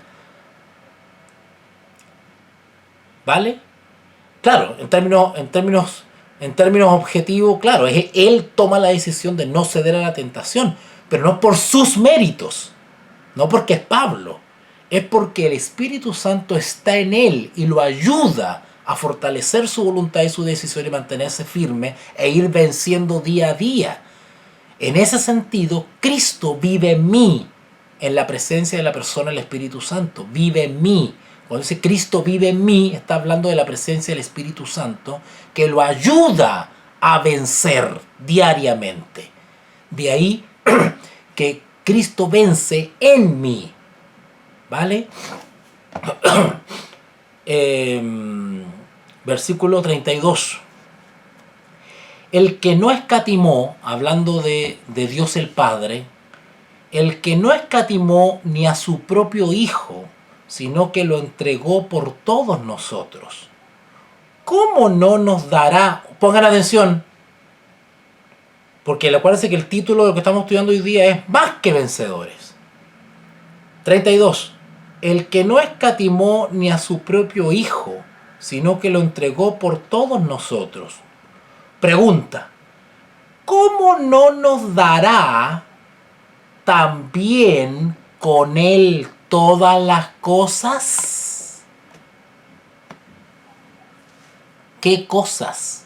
¿Vale? Claro, en términos objetivos, claro, Él toma la decisión de no ceder a la tentación, pero no por sus méritos, no porque es Pablo, es porque el Espíritu Santo está en Él y lo ayuda a fortalecer su voluntad y su decisión y mantenerse firme e ir venciendo día a día. En ese sentido, Cristo vive en mí, en la presencia de la persona del Espíritu Santo, vive en mí. Cuando dice Cristo vive en mí, está hablando de la presencia del Espíritu Santo que lo ayuda a vencer diariamente. De ahí que Cristo vence en mí. ¿Vale? Versículo 32. El que no escatimó, hablando de Dios el Padre, el que no escatimó ni a su propio Hijo, sino que lo entregó por todos nosotros, ¿cómo no nos dará? Pongan atención, porque acuérdense que el título de lo que estamos estudiando hoy día es Más que Vencedores. 32. El que no escatimó ni a su propio Hijo, sino que lo entregó por todos nosotros. Pregunta, ¿cómo no nos dará también con Él todas las cosas? ¿Qué cosas?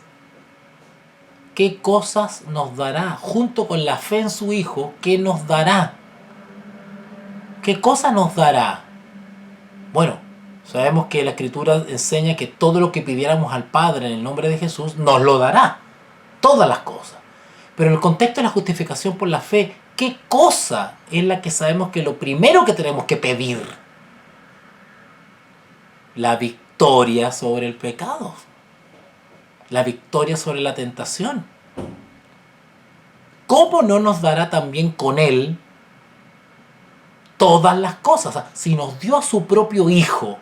¿Qué cosas nos dará? Junto con la fe en su Hijo, ¿qué nos dará? ¿Qué cosa nos dará? Bueno, sabemos que la Escritura enseña que todo lo que pidiéramos al Padre en el nombre de Jesús nos lo dará. Todas las cosas. Pero en el contexto de la justificación por la fe, ¿qué cosa es la que sabemos que lo primero que tenemos que pedir? La victoria sobre el pecado. La victoria sobre la tentación. ¿Cómo no nos dará también con Él todas las cosas? O sea, si nos dio a su propio Hijo,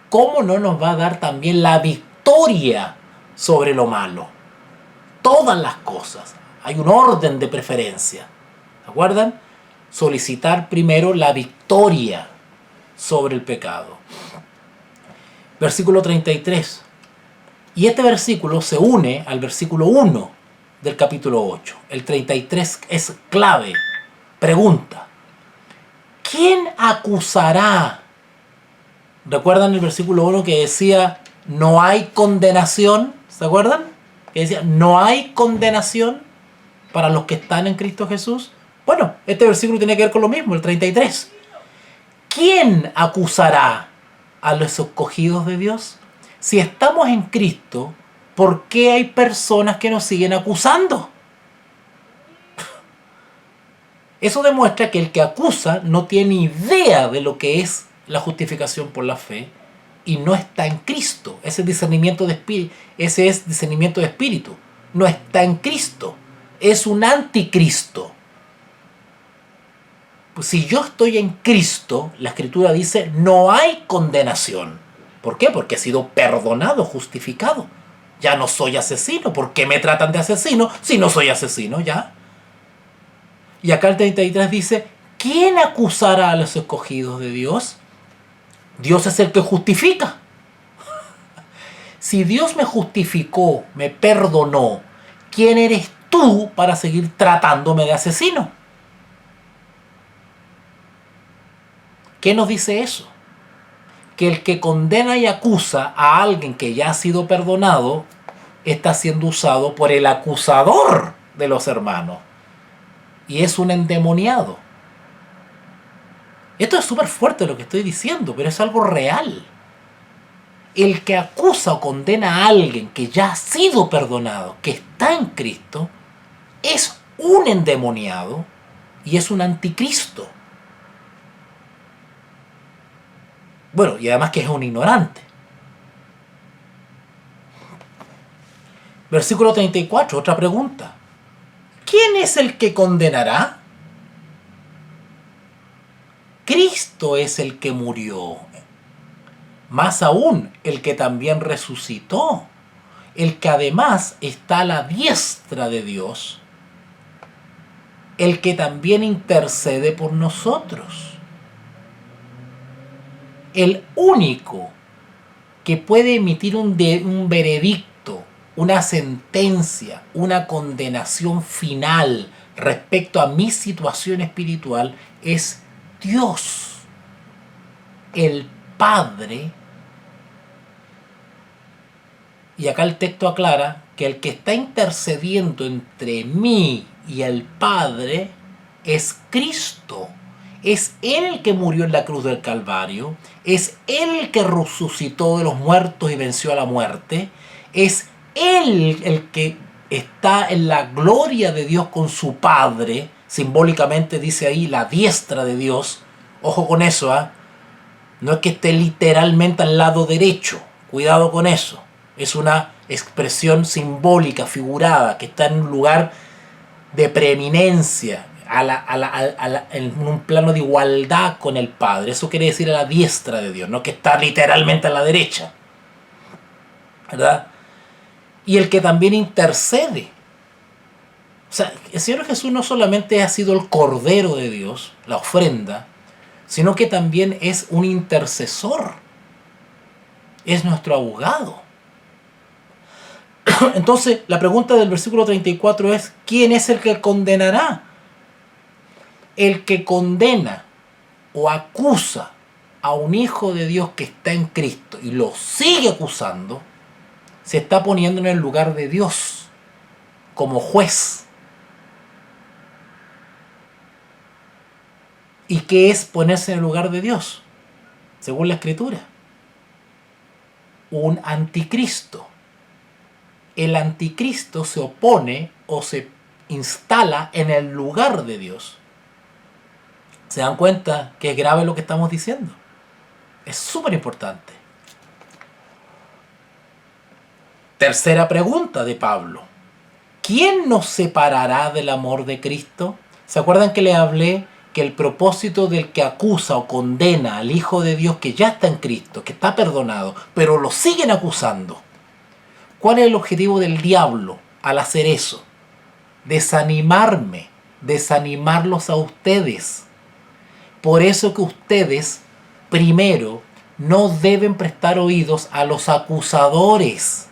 ¿cómo no nos va a dar también la victoria sobre lo malo? Todas las cosas. Hay un orden de preferencia. ¿Se acuerdan? Solicitar primero la victoria sobre el pecado. Versículo 33. Y este versículo se une al versículo 1 del capítulo 8. El 33 es clave. Pregunta. ¿Quién acusará? ¿Recuerdan el versículo 1 que decía no hay condenación? ¿Se acuerdan? Que decía no hay condenación para los que están en Cristo Jesús. Bueno, este versículo tiene que ver con lo mismo, el 33. ¿Quién acusará a los escogidos de Dios? Si estamos en Cristo, ¿por qué hay personas que nos siguen acusando? Eso demuestra que el que acusa no tiene idea de lo que es la justificación por la fe y no está en Cristo. Ese es discernimiento de espíritu. No está en Cristo. Es un anticristo. Pues si yo estoy en Cristo, la Escritura dice no hay condenación. ¿Por qué? Porque he sido perdonado, justificado. Ya no soy asesino. ¿Por qué me tratan de asesino si no soy asesino ya? Y acá el 33 dice, ¿quién acusará a los escogidos de Dios? Dios es el que justifica. Si Dios me justificó, me perdonó, ¿quién eres tú para seguir tratándome de asesino? ¿Qué nos dice eso? Que el que condena y acusa a alguien que ya ha sido perdonado está siendo usado por el acusador de los hermanos. Y es un endemoniado. Esto es súper fuerte lo que estoy diciendo, pero es algo real. el que acusa o condena a alguien que ya ha sido perdonado, que está en Cristo, es un endemoniado y es un anticristo. Bueno, y además que es un ignorante. Versículo 34, otra pregunta. ¿Quién es el que condenará? Cristo es el que murió. Más aún, el que también resucitó. El que además está a la diestra de Dios. El que también intercede por nosotros. El único que puede emitir un veredicto, una sentencia, una condenación final respecto a mi situación espiritual es Dios, el Padre. Y acá el texto aclara que el que está intercediendo entre mí y el Padre es Cristo. Es Él el que murió en la cruz del Calvario. Es Él el que resucitó de los muertos y venció a la muerte. Es Él el que está en la gloria de Dios con su Padre. Simbólicamente dice ahí la diestra de Dios. Ojo con eso, ¿eh? No es que esté literalmente al lado derecho. Cuidado con eso. Es una expresión simbólica, figurada, que está en un lugar de preeminencia, en un plano de igualdad con el Padre. Eso quiere decir a la diestra de Dios, no que está literalmente a la derecha, ¿verdad? Y el que también intercede. O sea, el Señor Jesús no solamente ha sido el Cordero de Dios, la ofrenda, sino que también es un intercesor. Es nuestro abogado. Entonces, la pregunta del versículo 34 es, ¿quién es el que condenará? El que condena o acusa a un hijo de Dios que está en Cristo y lo sigue acusando, se está poniendo en el lugar de Dios como juez. ¿Y qué es ponerse en el lugar de Dios? Según la Escritura, un anticristo. El anticristo se opone o se instala en el lugar de Dios. ¿Se dan cuenta que es grave lo que estamos diciendo? Es súper importante. Tercera pregunta de Pablo. ¿Quién nos separará del amor de Cristo? ¿Se acuerdan que les hablé que el propósito del que acusa o condena al Hijo de Dios que ya está en Cristo, que está perdonado, pero lo siguen acusando? ¿Cuál es el objetivo del diablo al hacer eso? Desanimarme, desanimarlos a ustedes. Por eso que ustedes, primero, no deben prestar oídos a los acusadores.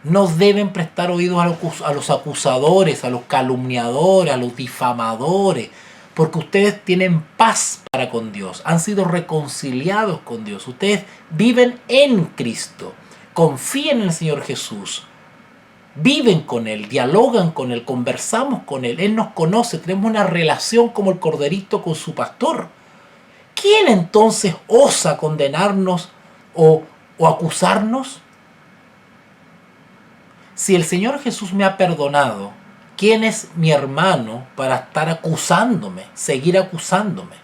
No deben prestar oídos a los acusadores, a los calumniadores, a los difamadores, porque ustedes tienen paz para con Dios, han sido reconciliados con Dios, ustedes viven en Cristo. Confíen en el Señor Jesús, viven con Él, dialogan con Él, conversamos con Él, Él nos conoce, tenemos una relación como el corderito con su pastor. ¿Quién entonces osa condenarnos o acusarnos? Si el Señor Jesús me ha perdonado, ¿quién es mi hermano para estar acusándome, seguir acusándome?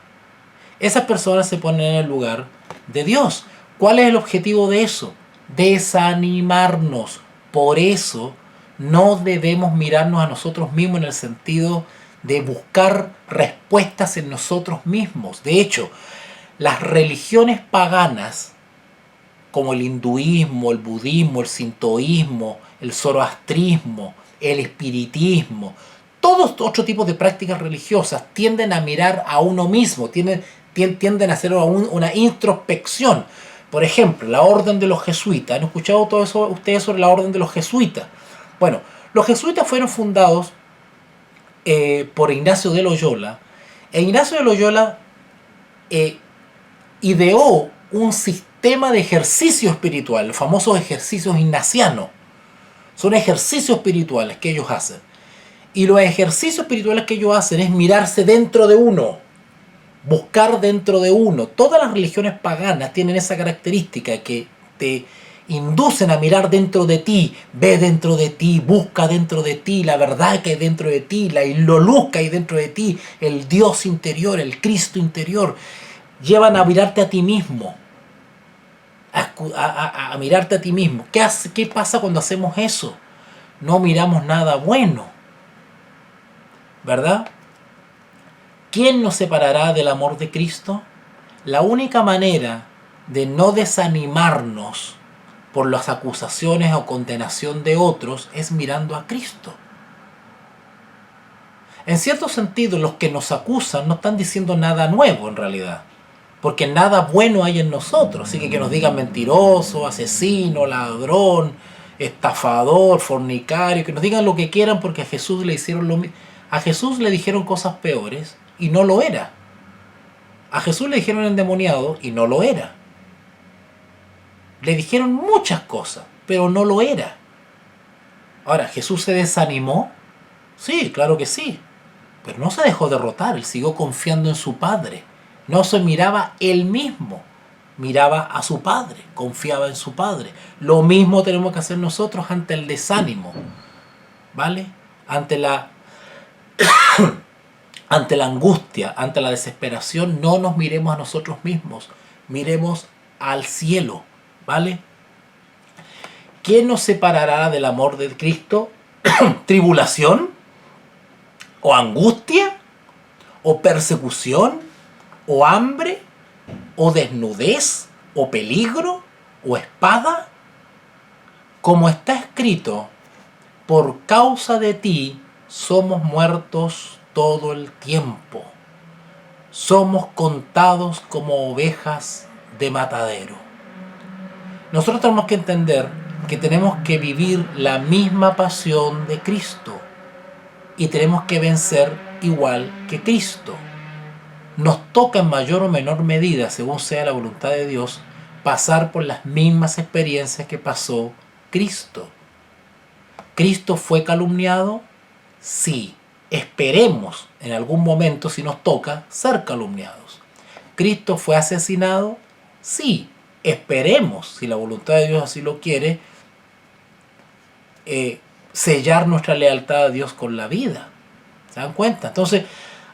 Esas personas se ponen en el lugar de Dios. ¿Cuál es el objetivo de eso? Desanimarnos. Por eso no debemos mirarnos a nosotros mismos en el sentido de buscar respuestas en nosotros mismos. De hecho, las religiones paganas, como el hinduismo, el budismo, el sintoísmo, el zoroastrismo, el espiritismo, todos otros tipos de prácticas religiosas tienden a mirar a uno mismo, tienden a hacer una introspección. Por ejemplo, la orden de los jesuitas. ¿Han escuchado todo eso ustedes sobre la orden de los jesuitas? Bueno, los jesuitas fueron fundados por Ignacio de Loyola. E Ignacio de Loyola ideó un sistema de ejercicio espiritual, los famosos ejercicios ignacianos. Son ejercicios espirituales que ellos hacen. Y los ejercicios espirituales que ellos hacen es mirarse dentro de uno. buscar dentro de uno. Todas las religiones paganas tienen esa característica que te inducen a mirar dentro de ti, ve dentro de ti, busca dentro de ti la verdad que hay dentro de ti, la luz que hay dentro de ti, el Dios interior, el Cristo interior. Llevan a mirarte a ti mismo, a mirarte a ti mismo. ¿Qué pasa cuando hacemos eso? No miramos nada bueno, ¿verdad? ¿Quién nos separará del amor de Cristo? La única manera de no desanimarnos por las acusaciones o condenación de otros es mirando a Cristo. En cierto sentido, los que nos acusan no están diciendo nada nuevo en realidad, porque nada bueno hay en nosotros. Así que nos digan mentiroso, asesino, ladrón, estafador, fornicario, que nos digan lo que quieran, porque a Jesús le hicieron lo mismo. A Jesús le dijeron cosas peores y no lo era. A Jesús le dijeron endemoniado y no lo era. Le dijeron muchas cosas, pero no lo era. Ahora, ¿Jesús se desanimó? Sí, claro que sí. Pero no se dejó derrotar, él siguió confiando en su Padre. No se miraba él mismo, miraba a su Padre, confiaba en su Padre. Lo mismo tenemos que hacer nosotros ante el desánimo, ¿vale? Ante la angustia, ante la desesperación, no nos miremos a nosotros mismos, miremos al cielo, ¿vale? ¿Quién nos separará del amor de Cristo? ¿Tribulación? ¿O angustia? ¿O persecución? ¿O hambre? ¿O desnudez? ¿O peligro? ¿O espada? Como está escrito, por causa de ti somos muertos todo el tiempo. Somos contados como ovejas de matadero. Nosotros tenemos que entender que tenemos que vivir la misma pasión de Cristo y tenemos que vencer igual que Cristo. Nos toca en mayor o menor medida, según sea la voluntad de Dios, pasar por las mismas experiencias que pasó Cristo. ¿Cristo fue calumniado? Sí. Esperemos en algún momento, si nos toca, ser calumniados. ¿Cristo fue asesinado? Sí. Esperemos, si la voluntad de Dios así lo quiere, sellar nuestra lealtad a Dios con la vida. ¿Se dan cuenta? Entonces,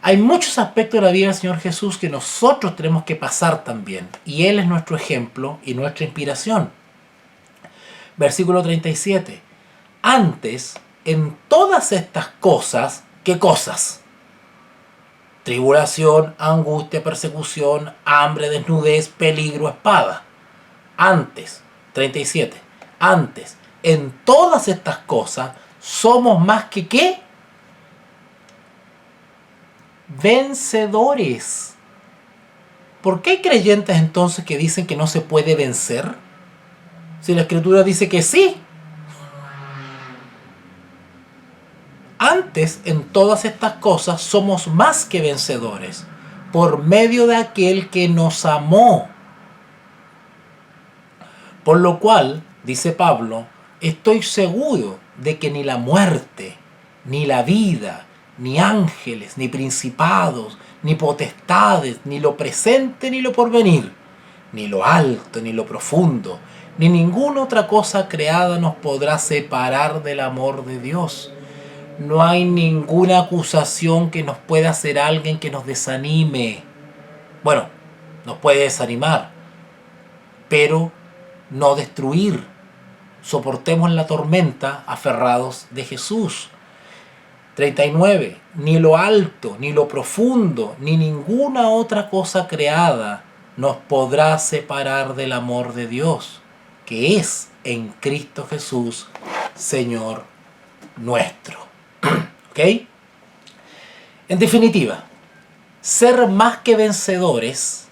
hay muchos aspectos de la vida del Señor Jesús que nosotros tenemos que pasar también. Y Él es nuestro ejemplo y nuestra inspiración. Versículo 37. Antes, en todas estas cosas, ¿qué cosas? Tribulación, angustia, persecución, hambre, desnudez, peligro, espada. Antes, 37. Antes, en todas estas cosas, somos más que ¿qué? Vencedores. ¿Por qué hay creyentes entonces que dicen que no se puede vencer? Si la Escritura dice que sí. Antes, en todas estas cosas, somos más que vencedores, por medio de aquel que nos amó. Por lo cual, dice Pablo, estoy seguro de que ni la muerte, ni la vida, ni ángeles, ni principados, ni potestades, ni lo presente, ni lo porvenir, ni lo alto, ni lo profundo, ni ninguna otra cosa creada nos podrá separar del amor de Dios. No hay ninguna acusación que nos pueda hacer alguien que nos desanime. Bueno, nos puede desanimar, pero no destruir. Soportemos la tormenta aferrados de Jesús. 39. Ni lo alto, ni lo profundo, ni ninguna otra cosa creada nos podrá separar del amor de Dios, que es en Cristo Jesús, Señor nuestro. ¿Ok? En definitiva, ser más que vencedores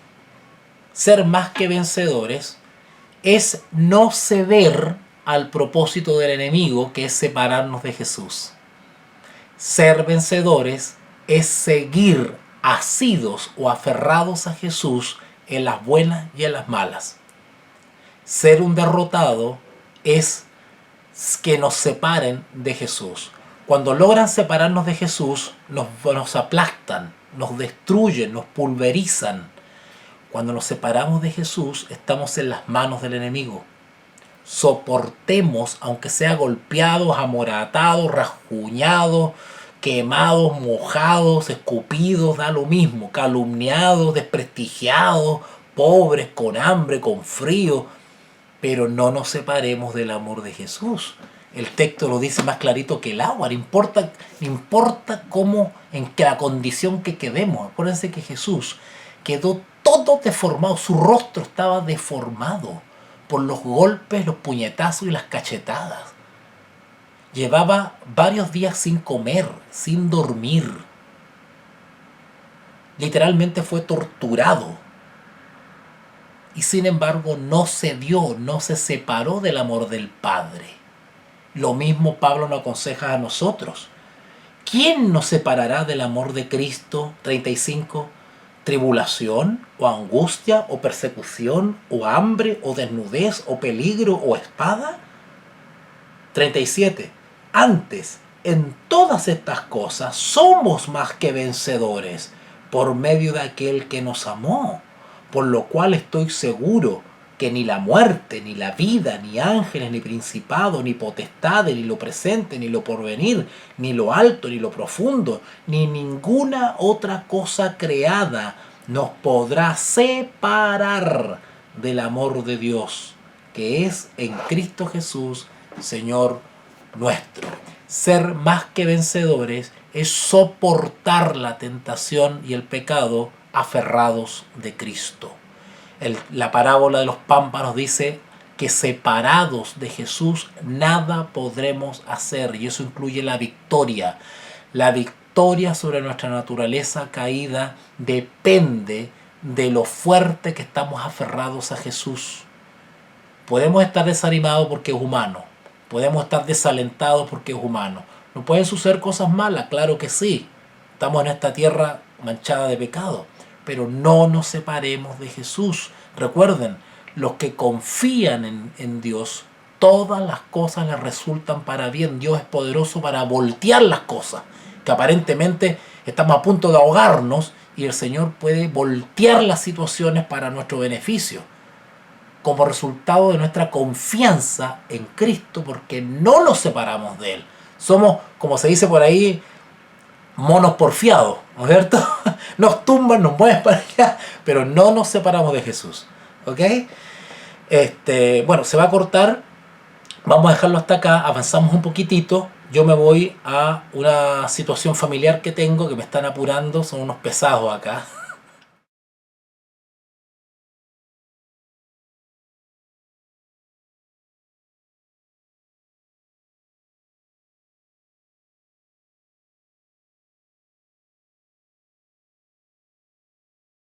es no ceder al propósito del enemigo, que es separarnos de Jesús. Ser vencedores es seguir asidos o aferrados a Jesús en las buenas y en las malas. Ser un derrotado es que nos separen de Jesús. Cuando logran separarnos de Jesús, nos aplastan, nos destruyen, nos pulverizan. Cuando nos separamos de Jesús, estamos en las manos del enemigo. Soportemos, aunque sea golpeados, amoratados, rasguñados, quemados, mojados, escupidos, da lo mismo, calumniados, desprestigiados, pobres, con hambre, con frío, pero no nos separemos del amor de Jesús. El texto lo dice más clarito que el agua, no importa cómo, en la condición que quedemos. Acuérdense que Jesús quedó todo deformado, su rostro estaba deformado por los golpes, los puñetazos y las cachetadas. Llevaba varios días sin comer, sin dormir. Literalmente fue torturado. Y sin embargo no cedió, no se separó del amor del Padre. Lo mismo Pablo nos aconseja a nosotros. ¿Quién nos separará del amor de Cristo? 35. ¿Tribulación, o angustia, o persecución, o hambre, o desnudez, o peligro, o espada? 37. Antes, en todas estas cosas somos más que vencedores por medio de aquel que nos amó, por lo cual estoy seguro que ni la muerte, ni la vida, ni ángeles, ni principados, ni potestades, ni lo presente, ni lo porvenir, ni lo alto, ni lo profundo, ni ninguna otra cosa creada nos podrá separar del amor de Dios, que es en Cristo Jesús, Señor nuestro. Ser más que vencedores es soportar la tentación y el pecado aferrados de Cristo. La parábola de los pámpanos dice que separados de Jesús nada podremos hacer, y eso incluye la victoria. La victoria sobre nuestra naturaleza caída depende de lo fuerte que estamos aferrados a Jesús. Podemos estar desanimados porque es humano, podemos estar desalentados porque es humano. ¿No pueden suceder cosas malas? Claro que sí. Estamos en esta tierra manchada de pecado. Pero no nos separemos de Jesús. Recuerden, los que confían en Dios, todas las cosas les resultan para bien. Dios es poderoso para voltear las cosas, que aparentemente estamos a punto de ahogarnos, y el Señor puede voltear las situaciones para nuestro beneficio, como resultado de nuestra confianza en Cristo, porque no nos separamos de Él. Somos, como se dice por ahí, monos porfiados, ¿no es cierto? Nos tumban, nos mueven para allá, pero no nos separamos de Jesús. ¿Ok? Bueno, se va a cortar. Vamos a dejarlo hasta acá. Avanzamos un poquitito. Yo me voy a una situación familiar que tengo, que me están apurando. Son unos pesados acá.